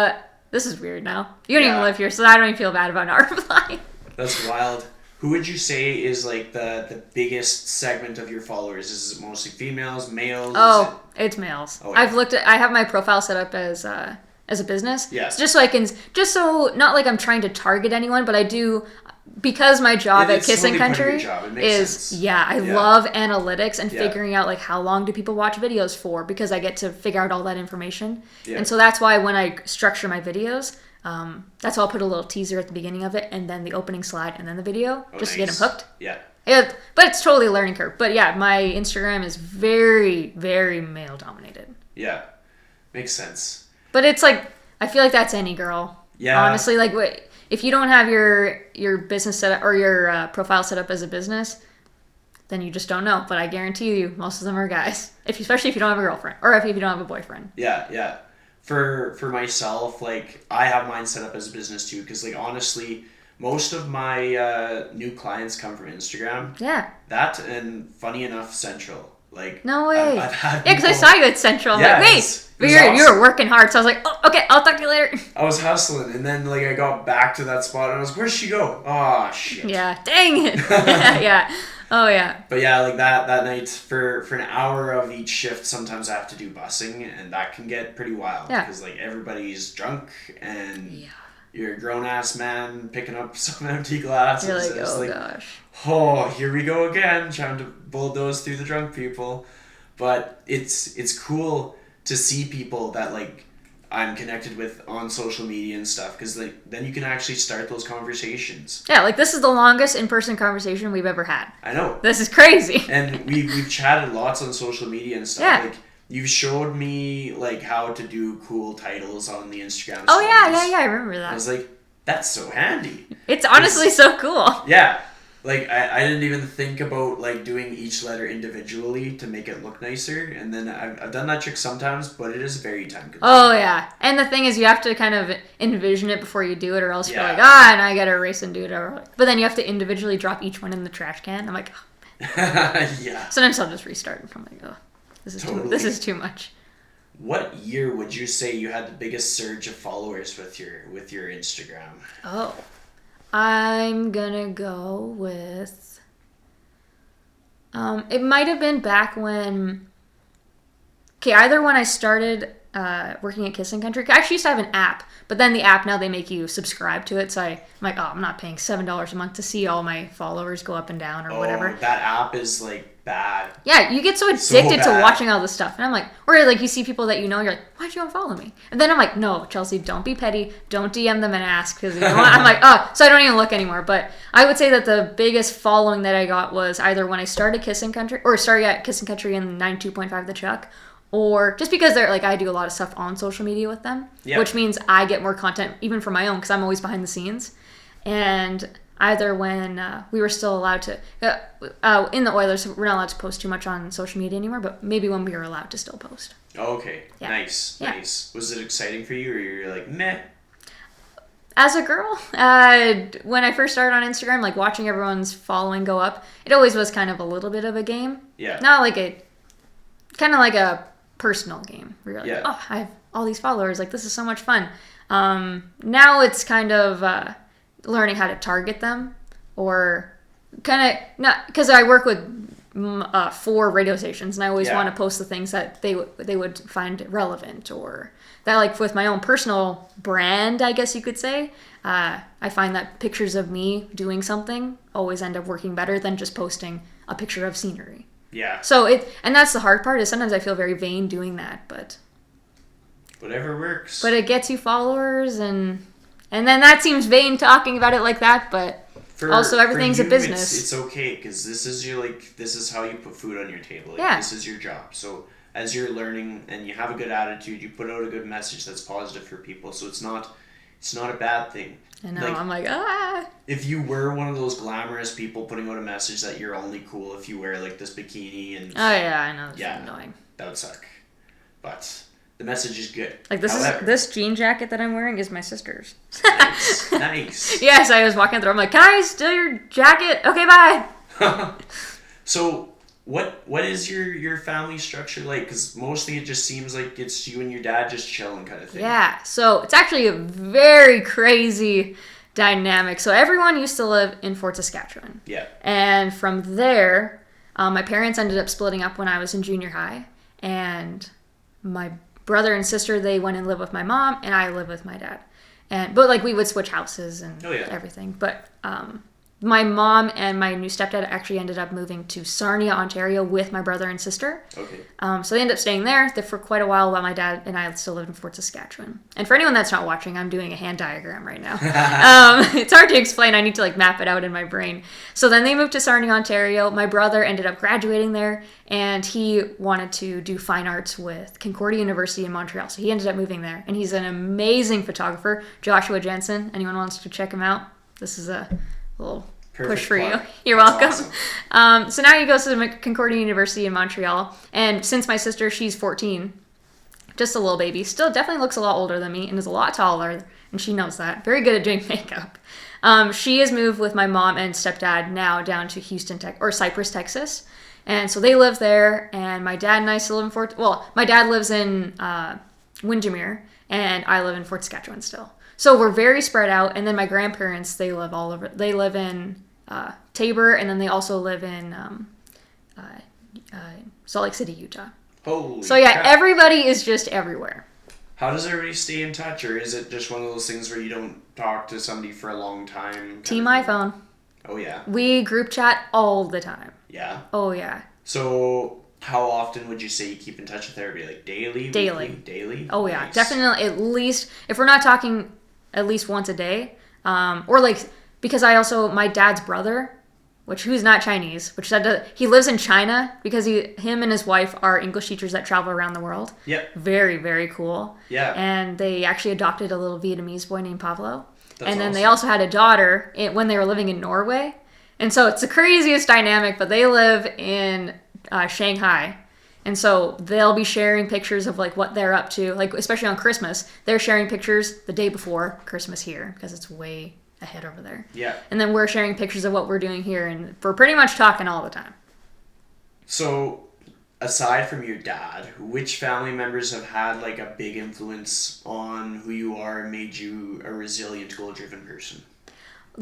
like, this is weird now. You don't even Yeah. live here, so I don't even feel bad about not replying. That's wild. Who would you say is like the biggest segment of your followers? Is it mostly females, males? Oh, it's males. Oh, yeah. I have my profile set up as a business. Yes. Just so not like I'm trying to target anyone, but I do, because my job at Kiss and Country is, I love analytics and figuring out like how long do people watch videos for, because I get to figure out all that information. Yeah. And so that's why when I structure my videos, that's why I'll put a little teaser at the beginning of it, and then the opening slide, and then the video, just to get them hooked. Yeah. Yeah, but it's totally a learning curve. But yeah, my Instagram is very, very male dominated. Yeah, makes sense. But it's like, I feel like that's any girl. Yeah. Honestly, like, if you don't have your business set up, or your profile set up as a business, then you just don't know. But I guarantee you, most of them are guys. Especially if you don't have a girlfriend, or if you don't have a boyfriend. Yeah. For myself, like, I have mine set up as a business too, because like honestly, most of my new clients come from Instagram. Yeah. That, and funny enough, Central. Like, no way. I've had because I saw you at Central. I'm like, wait, you were working hard. So I was like, oh, okay, I'll talk to you later. I was hustling, and then like I got back to that spot, and I was, where'd she go? Oh shit. Yeah, dang it. Yeah. Oh yeah. But yeah, like that night for an hour of each shift, sometimes I have to do busing, and that can get pretty wild. Yeah. Because like everybody's drunk, and you're a grown ass man picking up some empty glasses. You're like, oh gosh. Oh, here we go again, trying to bulldoze through the drunk people. But it's cool to see people that like I'm connected with on social media and stuff, because like then you can actually start those conversations. Yeah, like this is the longest in-person conversation we've ever had. I know. This is crazy. And we've chatted lots on social media and stuff. Yeah. Like you've showed me like how to do cool titles on the Instagram. Oh yeah, I remember that. I was like, that's so handy. It's honestly so cool. Yeah. Like, I didn't even think about, like, doing each letter individually to make it look nicer. And then I've done that trick sometimes, but it is very time-consuming. Oh, yeah. And the thing is, you have to kind of envision it before you do it, or else you're like, and I gotta erase and do it. But then you have to individually drop each one in the trash can. I'm like, oh, man. Yeah. Sometimes I'll just restart. I'm like, oh, this is too much. What year would you say you had the biggest surge of followers with your Instagram? Oh. I'm gonna go with it might have been back when either when I started working at Kiss and Country. I actually used to have an app, but then the app now they make you subscribe to it, so I'm like, oh, I'm not paying $7 a month to see all my followers go up and down or whatever. That app is like bad. Yeah, you get so addicted to watching all this stuff, and I'm like, or like you see people that you know, you're like, why'd you unfollow me? And then I'm like, no, Chelsey, don't be petty, don't DM them and ask, because you know what? I'm like, oh, so I don't even look anymore. But I would say that the biggest following that I got was either when I started Kiss and Country, or started at Kiss and Country in 92.5 The Chuck, or just because they're like, I do a lot of stuff on social media with them, which means I get more content even for my own, because I'm always behind the scenes. And either when we were still allowed to, in the Oilers, we're not allowed to post too much on social media anymore, but maybe when we were allowed to still post. Oh, okay. Yeah. Nice. Was it exciting for you, or you're like, meh? As a girl, when I first started on Instagram, like watching everyone's following go up, it always was kind of a little bit of a game. Yeah. Not like kind of like a personal game where you're like, oh, I have all these followers, like this is so much fun. Now it's kind of learning how to target them, or kind of not, because I work with 4 radio stations, and I always want to post the things that they would find relevant, or that, like with my own personal brand, I guess you could say, I find that pictures of me doing something always end up working better than just posting a picture of scenery. Yeah. So and that's the hard part, is sometimes I feel very vain doing that, but whatever works. But it gets you followers, and then that seems vain talking about it like that, but also everything's a business. It's okay, because this is how you put food on your table. This is your job. So as you're learning and you have a good attitude, you put out a good message that's positive for people. So it's not a bad thing. I know, I'm like, ah. If you were one of those glamorous people putting out a message that you're only cool if you wear like this bikini and... Oh yeah, I know, that's annoying. That would suck. But the message is good. Like this jean jacket that I'm wearing is my sister's. Nice. Yes, I was walking through, I'm like, can I steal your jacket? Okay, bye. So... What is your family structure like? Because mostly it just seems like it's you and your dad just chilling kind of thing. Yeah, so it's actually a very crazy dynamic. So everyone used to live in Fort Saskatchewan. Yeah. And from there, my parents ended up splitting up when I was in junior high. And my brother and sister, they went and lived with my mom, and I lived with my dad. But like we would switch houses and everything. But my mom and my new stepdad actually ended up moving to Sarnia, Ontario with my brother and sister. Okay. So they ended up staying there for quite a while my dad and I still lived in Fort Saskatchewan. And for anyone that's not watching, I'm doing a hand diagram right now. It's hard to explain. I need to like map it out in my brain. So then they moved to Sarnia, Ontario. My brother ended up graduating there, and he wanted to do fine arts with Concordia University in Montreal. So he ended up moving there, and he's an amazing photographer. Joshua Jensen. Anyone wants to check him out? This is a little push for you. You're welcome. Awesome. So now he goes to Concordia University in Montreal. And since my sister, she's 14, just a little baby, still definitely looks a lot older than me and is a lot taller. And she knows that. Very good at doing makeup. She has moved with my mom and stepdad now down to Cypress, Texas. And so they live there. And my dad and I still live in my dad lives in Windermere, and I live in Fort Saskatchewan still. So we're very spread out, and then my grandparents, they live all over. They live in Tabor, and then they also live in Salt Lake City, Utah. Holy So yeah, crap. everybody is just everywhere. How does everybody stay in touch, or is it just one of those things where you don't talk to somebody for a long time? Team iPhone. Oh, yeah. We group chat all the time. Yeah. Oh, yeah. So how often would you say you keep in touch with everybody? Like daily? Daily. Weekly, daily? Oh, yeah. Nice. Definitely at least, if we're not talking at least once a day, or like, because my dad's brother, who's not Chinese, he lives in China because him and his wife are English teachers that travel around the world. Yep. Very, very cool. Yeah. And they actually adopted a little Vietnamese boy named Pablo. That's and then awesome. they also had a daughter when they were living in Norway. And so it's the craziest dynamic, but they live in Shanghai. And so they'll be sharing pictures of like what they're up to, like especially on Christmas. They're sharing pictures the day before Christmas here because it's way ahead over there. Yeah. And then we're sharing pictures of what we're doing here, and we're pretty much talking all the time. So, aside from your dad, which family members have had like a big influence on who you are and made you a resilient, goal-driven person?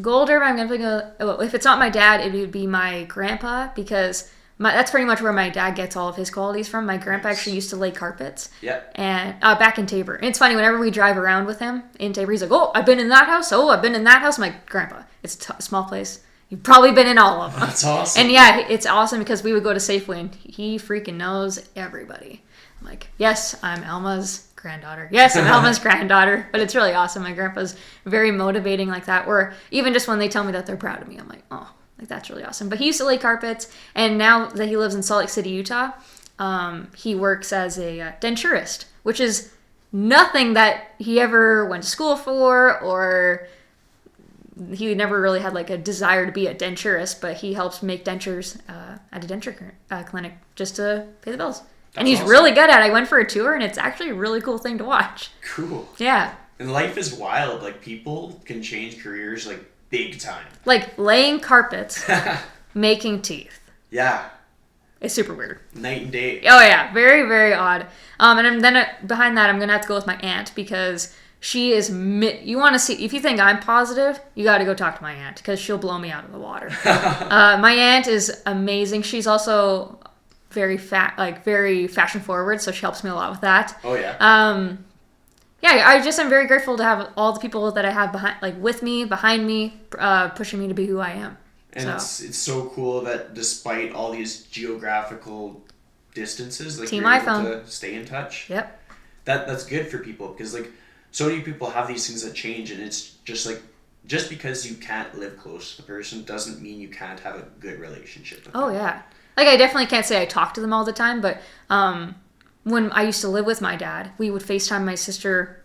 Goal-driven, I'm going to go, if it's not my dad, it would be my grandpa, because that's pretty much where my dad gets all of his qualities from. My grandpa actually used to lay carpets. Yeah. And back in Tabor. And it's funny, whenever we drive around with him in Tabor, he's like, oh, I've been in that house. Oh, I've been in that house. I'm like, Grandpa, it's a small place. You've probably been in all of them. That's awesome. And yeah, it's awesome because we would go to Safeway and he freaking knows everybody. I'm like, yes, I'm Elma's granddaughter. Yes, I'm Elma's granddaughter. But it's really awesome. My grandpa's very motivating like that. Or even just when they tell me that they're proud of me, I'm like, oh. Like, that's really awesome. But he used to lay carpets, and now that he lives in Salt Lake City, Utah, he works as a denturist, which is nothing that he ever went to school for, or he never really had, like, a desire to be a denturist, but he helps make dentures at a denture clinic just to pay the bills. And he's awesome. Really good at it. I went for a tour, and it's actually a really cool thing to watch. Cool. Yeah. And life is wild. Like, people can change careers, like, big time. Like, laying carpets, making teeth. Yeah. It's super weird. Night and day. Oh, yeah. Very, very odd. And then behind that, I'm going to have to go with my aunt because she is... You want to see... If you think I'm positive, you got to go talk to my aunt because she'll blow me out of the water. My aunt is amazing. She's also very fashion forward, so she helps me a lot with that. Oh, yeah. Yeah, I'm very grateful to have all the people that I have behind me, pushing me to be who I am. And it's so cool that despite all these geographical distances, like Team you're able iPhone. to stay in touch. Yep. That's good for people because like so many people have these things that change, and it's just like just because you can't live close to the person doesn't mean you can't have a good relationship with them. Oh yeah, like I definitely can't say I talk to them all the time, but when I used to live with my dad, we would FaceTime my sister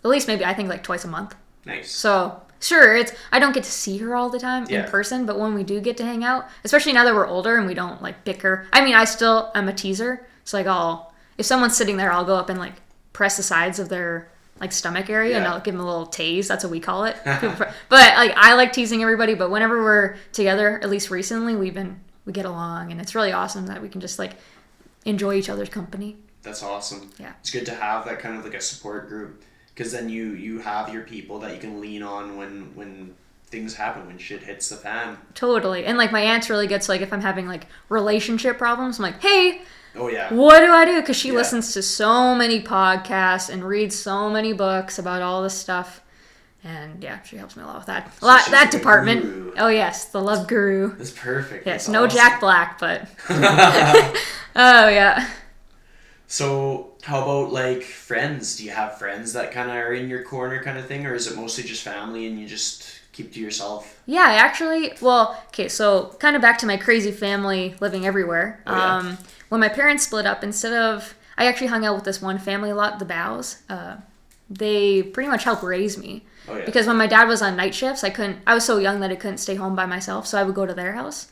at least maybe I think like twice a month. Nice. So sure, I don't get to see her all the time Yeah. in person, but when we do get to hang out, especially now that we're older and we don't like bicker. I mean, I'm a teaser, so like if someone's sitting there, I'll go up and like press the sides of their like stomach area and Yeah. I'll give them a little tase. That's what we call it. But like I like teasing everybody, but whenever we're together, at least recently, we get along, and it's really awesome that we can just like enjoy each other's company. That's awesome. Yeah. It's good to have that kind of like a support group Because then you have your people that you can lean on when things happen, when shit hits the fan. Totally. And like my aunt really gets like if I'm having like relationship problems, I'm like, hey, Oh yeah. what do I do? Because she Yeah. listens to so many podcasts and reads so many books about all this stuff. And yeah, she helps me a lot with that. So she's That like a department. guru. Oh yes, the love guru. That's perfect. Yes, That's no awesome. Jack Black, but oh yeah. So how about like friends? Do you have friends that kind of are in your corner kind of thing, or is it mostly just family and you just keep to yourself? Yeah, actually, well, okay, so kind of back to my crazy family living everywhere. Oh, yeah. When my parents split up, I actually hung out with this one family a lot, the Bows. They pretty much helped raise me. Oh, yeah. Because when my dad was on night shifts, I was so young that I couldn't stay home by myself, so I would go to their house.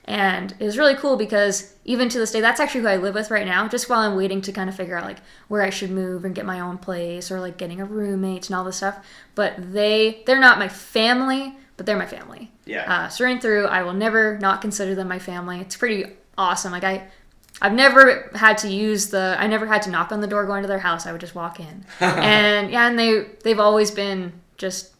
And it was really cool because even to this day, that's actually who I live with right now, just while I'm waiting to kind of figure out like where I should move and get my own place or like getting a roommate and all this stuff. But they're not my family, but they're my family. Yeah. Through and through, I will never not consider them my family. It's pretty awesome. Like I've never had to I never had to knock on the door going to their house. I would just walk in. and they've always been just,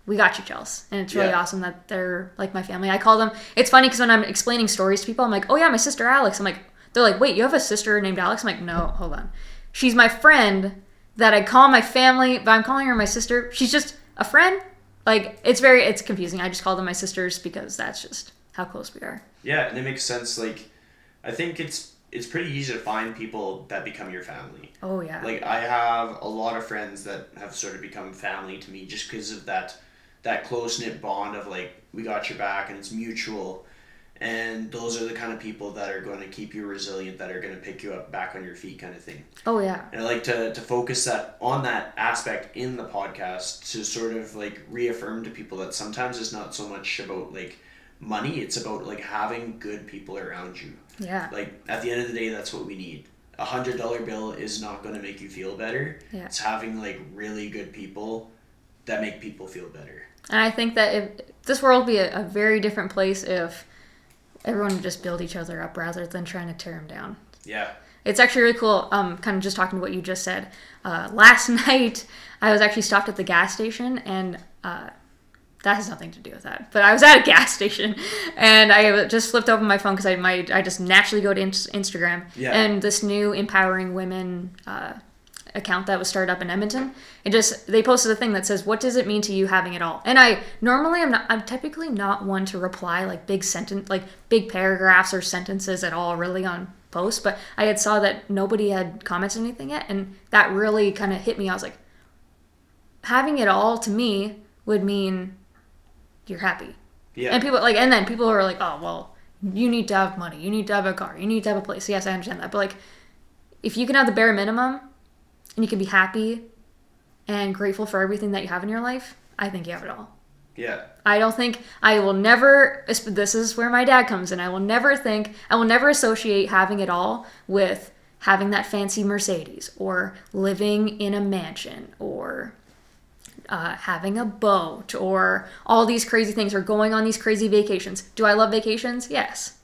we got you, Chelsey. And it's really awesome that they're like my family. I call them, it's funny because when I'm explaining stories to people, I'm like, oh yeah, my sister Alex. They're like, wait, you have a sister named Alex? I'm like, no, hold on. She's my friend that I call my family, but I'm calling her my sister. She's just a friend. Like, it's confusing. I just call them my sisters because that's just how close we are. Yeah, and it makes sense. Like, I think it's pretty easy to find people that become your family. Oh, yeah. Like, I have a lot of friends that have sort of become family to me just because of that close-knit bond of, like, we got your back and it's mutual. And those are the kind of people that are going to keep you resilient, that are going to pick you up back on your feet kind of thing. Oh, yeah. And I like to focus on that aspect in the podcast to sort of, like, reaffirm to people that sometimes it's not so much about, like, money. It's about, like, having good people around you. Yeah. Like, at the end of the day, that's what we need. $100 bill is not going to make you feel better. Yeah. It's having, like, really good people that make people feel better. And I think that if this world would be a very different place if everyone would just build each other up rather than trying to tear them down. Yeah. It's actually really cool, kind of just talking to what you just said. Last night, I was actually stopped at the gas station, and that has nothing to do with that. But I was at a gas station, and I just flipped open my phone because I just naturally go to Instagram. Yeah. And this new Empowering Women account that was started up in Edmonton, they posted a thing that says, what does it mean to you having it all? And I'm typically not one to reply like big paragraphs or sentences at all really on posts, but I had saw that nobody had commented anything yet, and that really kind of hit me. I was like, having it all to me would mean you're happy. Yeah. And then people are like, oh, well, you need to have money, you need to have a car, you need to have a place. Yes, I understand that, but like, if you can have the bare minimum and you can be happy and grateful for everything that you have in your life, I think you have it all. Yeah. I will never, this is where my dad comes in, I will never associate having it all with having that fancy Mercedes or living in a mansion or having a boat or all these crazy things or going on these crazy vacations. Do I love vacations? Yes.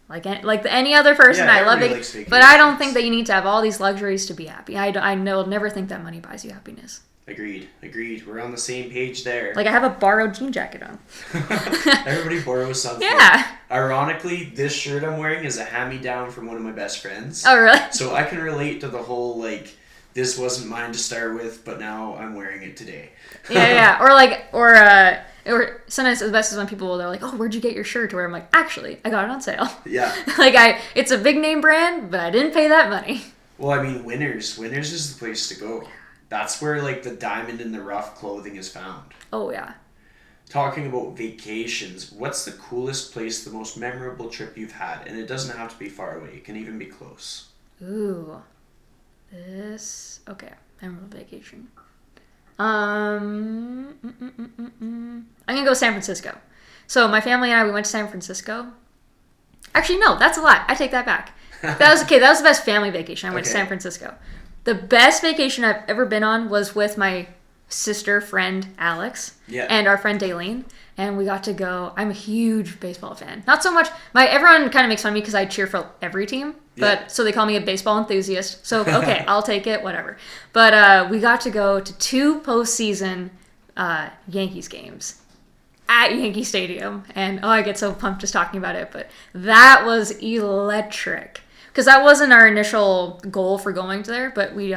Like any other person, Yeah, I love everybody it. likes vacations. But I don't think that you need to have all these luxuries to be happy. I will never think that money buys you happiness. Agreed. We're on the same page there. Like, I have a borrowed jean jacket on. Everybody borrows something. Yeah. Ironically, this shirt I'm wearing is a hand-me-down from one of my best friends. Oh, really? So I can relate to the whole, like, this wasn't mine to start with, but now I'm wearing it today. Yeah. Or sometimes the best is when they're like, oh, where'd you get your shirt? Or I'm like, actually, I got it on sale. Yeah. It's a big name brand, but I didn't pay that money. Well, I mean, Winners is the place to go. That's where, like, the diamond in the rough clothing is found. Oh, yeah. Talking about vacations, what's the coolest place, the most memorable trip you've had? And it doesn't have to be far away. It can even be close. Ooh. Okay. Memorable vacation. I'm gonna go San Francisco. So my family and I, we went to San Francisco. Actually, no, that's a lie. I take that back. That was the best family vacation. I went to San Francisco. The best vacation I've ever been on was with my sister friend Alex and our friend Daylene. and we got to go. I'm a huge baseball fan. Not so much. Everyone kind of makes fun of me because I cheer for every team, but so they call me a baseball enthusiast. So okay, I'll take it, whatever. But we got to go to 2 postseason Yankees games at Yankee Stadium, and I get so pumped just talking about it. But that was electric because that wasn't our initial goal for going to there, but we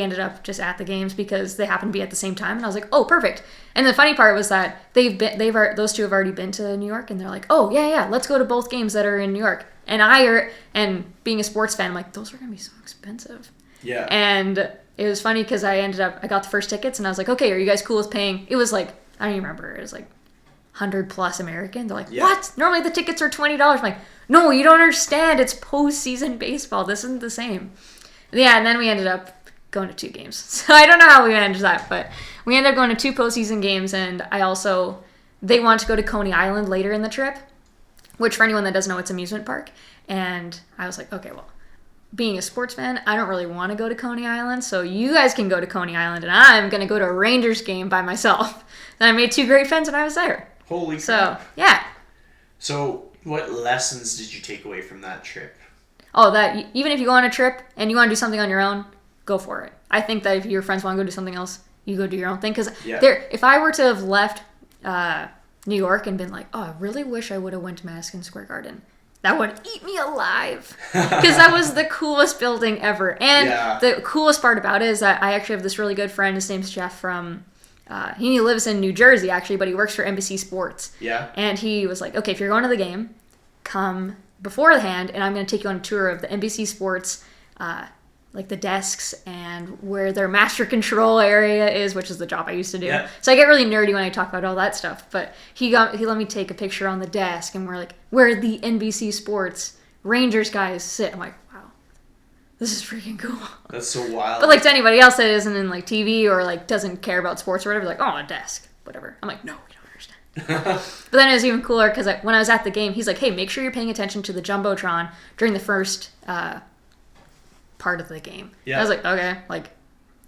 ended up just at the games because they happened to be at the same time, and I was like, oh, perfect. And the funny part was that those two have already been to New York, and they're like, oh yeah, let's go to both games that are in New York. And being a sports fan, I'm like, those are gonna be so expensive. Yeah. And it was funny because I got the first tickets, and I was like, okay, are you guys cool with paying? It was like, I don't even remember, it was like 100 plus American. They're like, what? Normally the tickets are $20. I'm like, no, you don't understand. It's postseason baseball. This isn't the same. Yeah, and then we ended up going to 2 games. So I don't know how we managed that, but we ended up going to 2 postseason games, and they wanted to go to Coney Island later in the trip, which for anyone that doesn't know, it's an amusement park. And I was like, okay, well, being a sports fan, I don't really want to go to Coney Island, so you guys can go to Coney Island, and I'm going to go to a Rangers game by myself. And I made 2 great friends when I was there. Holy crap. So, yeah. So, what lessons did you take away from that trip? Oh, that even if you go on a trip and you want to do something on your own, go for it. I think that if your friends want to go do something else, you go do your own thing. Because if I were to have left New York and been like, oh, I really wish I would have went to Madison Square Garden, that would eat me alive. Because that was the coolest building ever. And the coolest part about it is that I actually have this really good friend. His name's Jeff from... he lives in New Jersey, actually, but he works for NBC Sports. Yeah. And he was like, okay, if you're going to the game, come beforehand, and I'm going to take you on a tour of the NBC Sports, like the desks and where their master control area is, which is the job I used to do. Yeah. So I get really nerdy when I talk about all that stuff. But he let me take a picture on the desk, and we're like, where the NBC Sports Rangers guys sit. I'm like, wow, this is freaking cool. That's so wild. But like to anybody else that isn't in like TV or like doesn't care about sports or whatever, like, oh, a desk, whatever. I'm like, no, you don't understand. But then it was even cooler because when I was at the game, he's like, hey, make sure you're paying attention to the Jumbotron during the first part of the game. Yeah. I was like, okay, like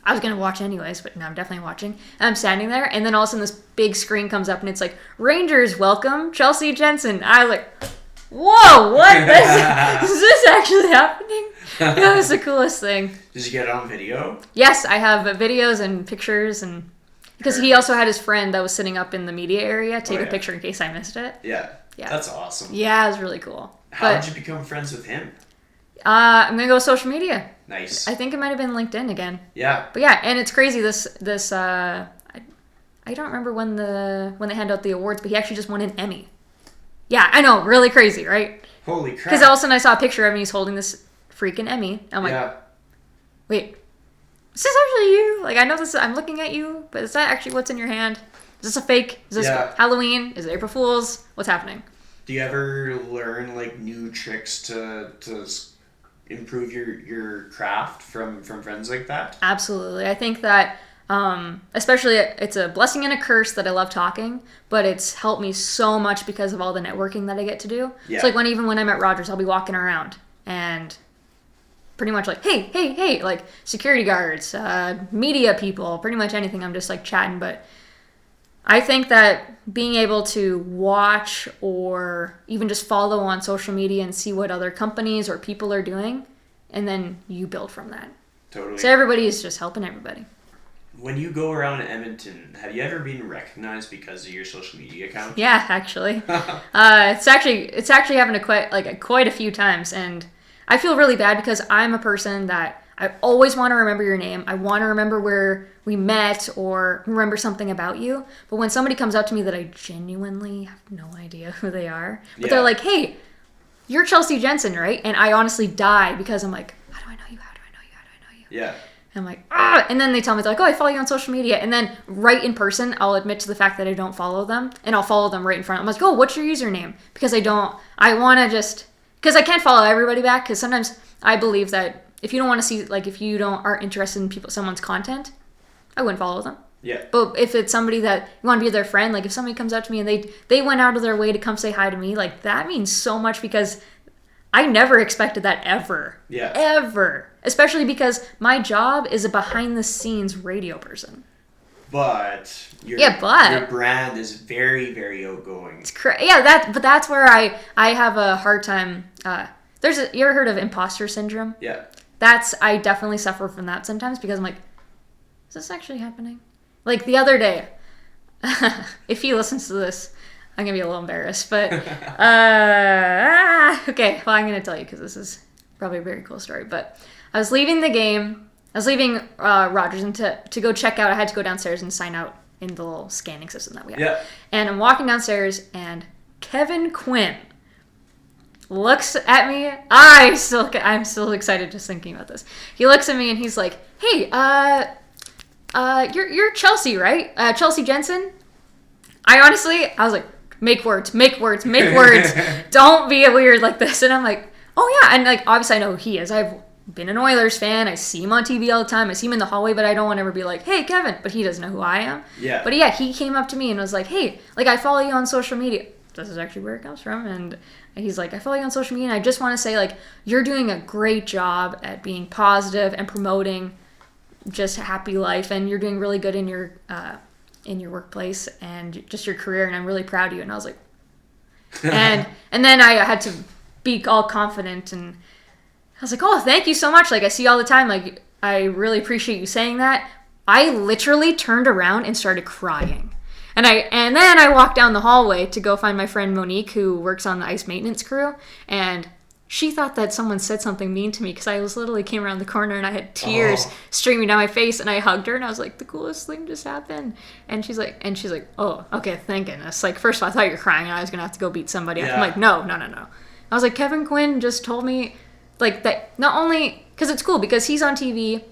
I was gonna watch anyways, but now I'm definitely watching. And I'm standing there, and then all of a sudden this big screen comes up, and it's like, Rangers welcome Chelsey Jensen. I was like, whoa, what? Is this actually happening? That was the coolest thing. Did you get it on video? Yes, I have videos and pictures, and because he also had his friend that was sitting up in the media area take a picture in case I missed it. Yeah. That's awesome. Yeah, it was really cool. How did you become friends with him? I'm gonna go social media. Nice. I think it might have been LinkedIn again. Yeah. But yeah, and it's crazy. I don't remember when they hand out the awards, but he actually just won an Emmy. Yeah, I know, really crazy, right? Holy crap! Because all of a sudden I saw a picture of him. He's holding this freaking Emmy. I'm like, wait, is this actually you? Like, I know this. I'm looking at you, but is that actually what's in your hand? Is this a fake? Is this Halloween? Is it April Fool's? What's happening? Do you ever learn like new tricks to improve your craft from friends like that? Absolutely. I think that especially it's a blessing and a curse that I love talking, but it's helped me so much because of all the networking that I get to do. Yeah. So like even when I'm at Rogers, I'll be walking around and pretty much like, hey, like security guards, media people, pretty much anything. I'm just like chatting. But I think that being able to watch or even just follow on social media and see what other companies or people are doing, and then you build from that. Totally. So everybody is just helping everybody. When you go around Edmonton, have you ever been recognized because of your social media account? Yeah, actually. It's actually happened quite a few times, and I feel really bad because I'm a person that I always want to remember your name. I want to remember where we met or remember something about you. But when somebody comes up to me that I genuinely have no idea who they are, but they're like, hey, you're Chelsey Jensen, right? And I honestly die because I'm like, how do I know you? How do I know you? How do I know you? Yeah. And I'm like, ah. And then they tell me, they're like, oh, I follow you on social media. And then right in person, I'll admit to the fact that I don't follow them. And I'll follow them right in front. I'm like, oh, what's your username? Because I want to just, because I can't follow everybody back. Because sometimes I believe that if you don't want to see, like, if you aren't interested in someone's content, I wouldn't follow them. Yeah. But if it's somebody that you want to be their friend, like if somebody comes up to me and they went out of their way to come say hi to me, like that means so much because I never expected that ever. Yeah. Ever. Especially because my job is a behind the scenes radio person. but your brand is very, very outgoing. It's but that's where I have a hard time. You ever heard of imposter syndrome? Yeah. I definitely suffer from that sometimes because I'm like, is this actually happening? Like the other day, if he listens to this, I'm going to be a little embarrassed, but, okay, well, I'm going to tell you because this is probably a very cool story, but I was leaving the game, Rogers, and to go check out, I had to go downstairs and sign out in the little scanning system that we have. Yeah. And I'm walking downstairs, and Kevin Quinn looks at me. I'm still excited just thinking about this. He looks at me and he's like, "Hey, you're Chelsey, right? Chelsey Jensen?" I was like, make words. Don't be weird like this. And I'm like, oh yeah. And like, obviously I know who he is. I've been an Oilers fan. I see him on TV all the time. I see him in the hallway, but I don't want to ever be like, hey, Kevin. But he doesn't know who I am. Yeah. But yeah, he came up to me and was like, hey, like I follow you on social media. This is actually where it comes from. And he's like, I follow you on social media. And I just want to say like, you're doing a great job at being positive and promoting just a happy life. And you're doing really good in your workplace and just your career, and I'm really proud of you. And I was like, and then I had to be all confident, and I was like, oh, thank you so much. Like, I see you all the time. Like, I really appreciate you saying that. I literally turned around and started crying. And then I walked down the hallway to go find my friend Monique, who works on the ice maintenance crew, and she thought that someone said something mean to me because I literally came around the corner and I had tears streaming down my face, and I hugged her and I was like, the coolest thing just happened. And she's like, oh, okay, thank goodness. Like, first of all, I thought you were crying and I was going to have to go beat somebody up. I'm like, no. I was like, Kevin Quinn just told me like that, not only because it's cool because he's on TV.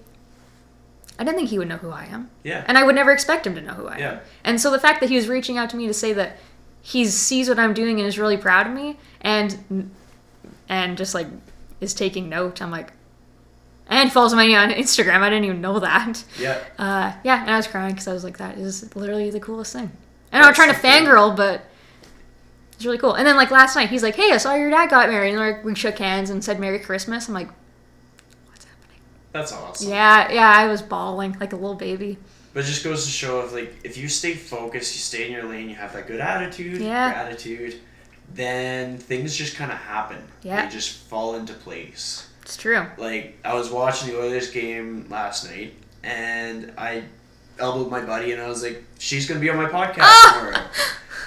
I didn't think he would know who I am. Yeah. And I would never expect him to know who I am. And so the fact that he was reaching out to me to say that he sees what I'm doing and is really proud of me and just like is taking note. I'm like, and follows me on Instagram. I didn't even know that. Yeah. And I was crying because I was like, that is literally the coolest thing. And I'm trying to fangirl, but it's really cool. And then like last night, he's like, hey, I saw your dad got married. And like we shook hands and said Merry Christmas. I'm like, what's happening? That's awesome. Yeah, I was bawling like a little baby. But it just goes to show if like if you stay focused, you stay in your lane, you have that good attitude, gratitude, then things just kind of happen. Yeah. They just fall into place. It's true. Like, I was watching the Oilers game last night, and I elbowed my buddy, and I was like, she's going to be on my podcast tomorrow.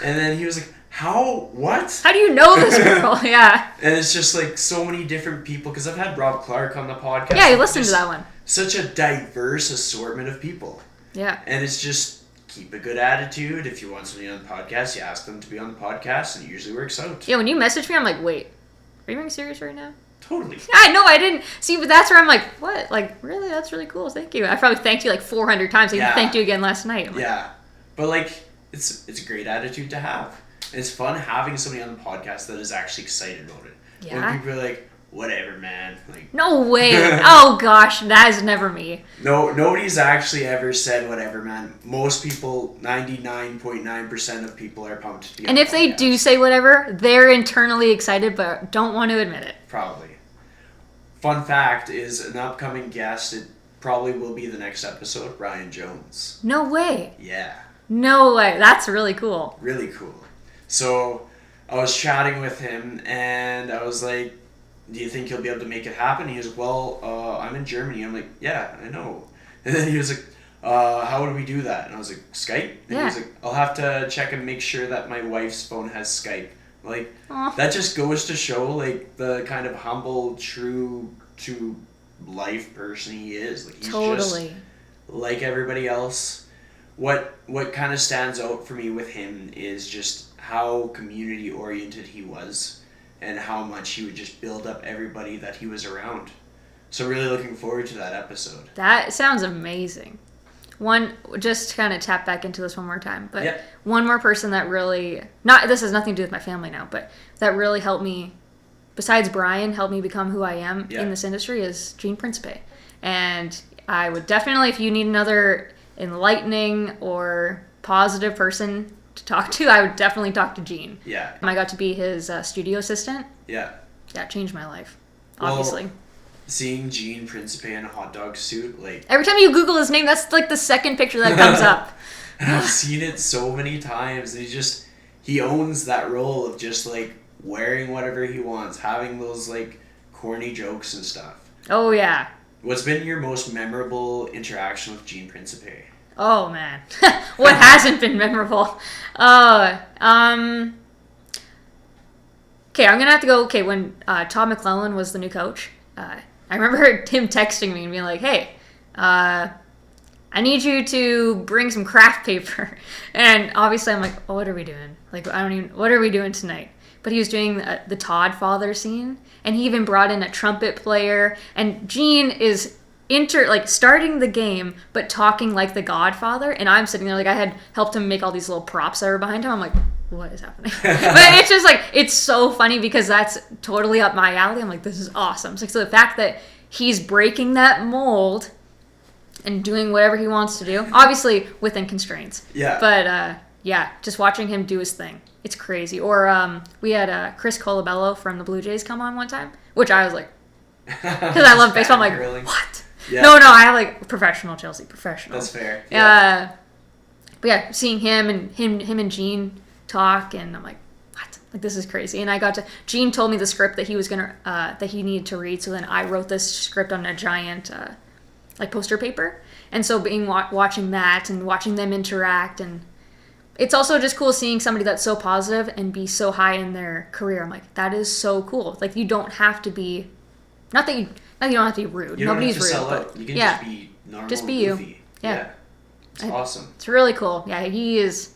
And then he was like, what? How do you know this girl? Yeah. And it's just, like, so many different people, because I've had Rob Clark on the podcast. Yeah, you listened to that one. Such a diverse assortment of people. Yeah. And it's just... keep a good attitude. If you want somebody on the podcast, you ask them to be on the podcast, and it usually works out. Yeah, when you message me, I'm like, wait, are you being serious right now? Totally. Yeah, no, I didn't. See, but that's where I'm like, what? Like, really? That's really cool. Thank you. I probably thanked you like 400 times. I thanked you again last night. Yeah. But, like, it's a great attitude to have. And it's fun having somebody on the podcast that is actually excited about it. Yeah. When people are like, whatever, man. Like, no way. Oh, gosh. That is never me. No, nobody's actually ever said whatever, man. Most people, 99.9% of people are pumped to be on and if they do say whatever, they're internally excited but don't want to admit it. Probably. Fun fact is an upcoming guest, it probably will be the next episode, Ryan Jones. No way. Yeah. No way. That's really cool. Really cool. So I was chatting with him and I was like, do you think he'll be able to make it happen? He was like, well, I'm in Germany. I'm like, yeah, I know. And then he was like, how would we do that? And I was like, Skype? And he was like, I'll have to check and make sure that my wife's phone has Skype. Like, that just goes to show, like, the kind of humble, true to life person he is. Like, he's just like everybody else. What kind of stands out for me with him is just how community oriented he was and how much he would just build up everybody that he was around. So really looking forward to that episode. That sounds amazing. Just to kind of tap back into this one more time, but one more person that really, this has nothing to do with my family now, but that really helped me, besides Brian, helped me become who I am in this industry is Gene Principe. And I would definitely, if you need another enlightening or positive person to talk to, I would definitely talk to Gene. Yeah. I got to be his studio assistant. Yeah. Yeah, it changed my life, obviously. Well, Seeing Gene Principe in a hot dog suit, like... Every time you Google his name, that's like the second picture that comes up. I've seen it so many times. He owns that role of just like wearing whatever he wants, having those like corny jokes and stuff. Oh, yeah. What's been your most memorable interaction with Gene Principe? Oh, man. What hasn't been memorable? Okay, I'm going to have to go, when Todd McClellan was the new coach, I remember him texting me and being like, hey, I need you to bring some craft paper. And obviously I'm like, oh, what are we doing? Like, what are we doing tonight? But he was doing the Todd father scene, and he even brought in a trumpet player, and Gene is starting the game, but talking like the Godfather, and I'm sitting there like I had helped him make all these little props that were behind him. I'm like, what is happening? But it's just like, it's so funny because that's totally up my alley. I'm like, this is awesome. So the fact that he's breaking that mold and doing whatever he wants to do, obviously within constraints. Yeah. But just watching him do his thing, it's crazy. Or we had Chris Colabello from the Blue Jays come on one time, which I was like, because I love baseball. I'm like, what? Yeah. No, I like professional Chelsey, professional. That's fair. Yeah. But yeah, seeing him and Gene talk, and I'm like, what? Like, this is crazy. And Gene told me the script that he was that he needed to read, so then I wrote this script on a giant poster paper. And so watching that and watching them interact, and it's also just cool seeing somebody that's so positive and be so high in their career. I'm like, that is so cool. Like, you don't have to be, not that you don't have to be rude. You don't Nobody's have to rude. sell out. You can just be normal. Just be and goofy. you. Yeah. It's awesome. It's really cool. Yeah, he is.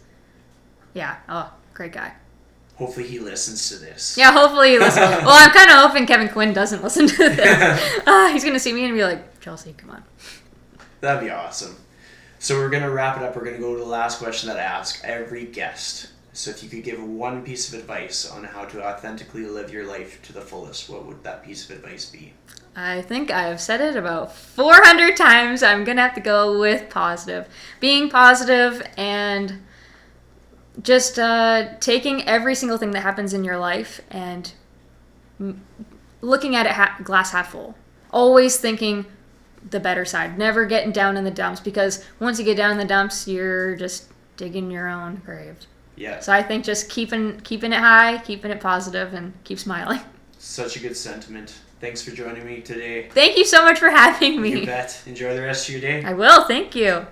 Yeah. Oh, great guy. Hopefully he listens to this. Yeah, hopefully he listens. Well, I'm kind of hoping Kevin Quinn doesn't listen to this. He's going to see me and be like, Chelsey, come on. That'd be awesome. So we're going to wrap it up. We're going to go to the last question that I ask every guest. So if you could give one piece of advice on how to authentically live your life to the fullest, what would that piece of advice be? I think I've said it about 400 times. I'm going to have to go with positive. Being positive and just taking every single thing that happens in your life and looking at it glass half full. Always thinking the better side. Never getting down in the dumps, because once you get down in the dumps, you're just digging your own grave. Yeah. So I think just keeping it high, keeping it positive, and keep smiling. Such a good sentiment. Thanks for joining me today. Thank you so much for having me. You bet. Enjoy the rest of your day. I will. Thank you.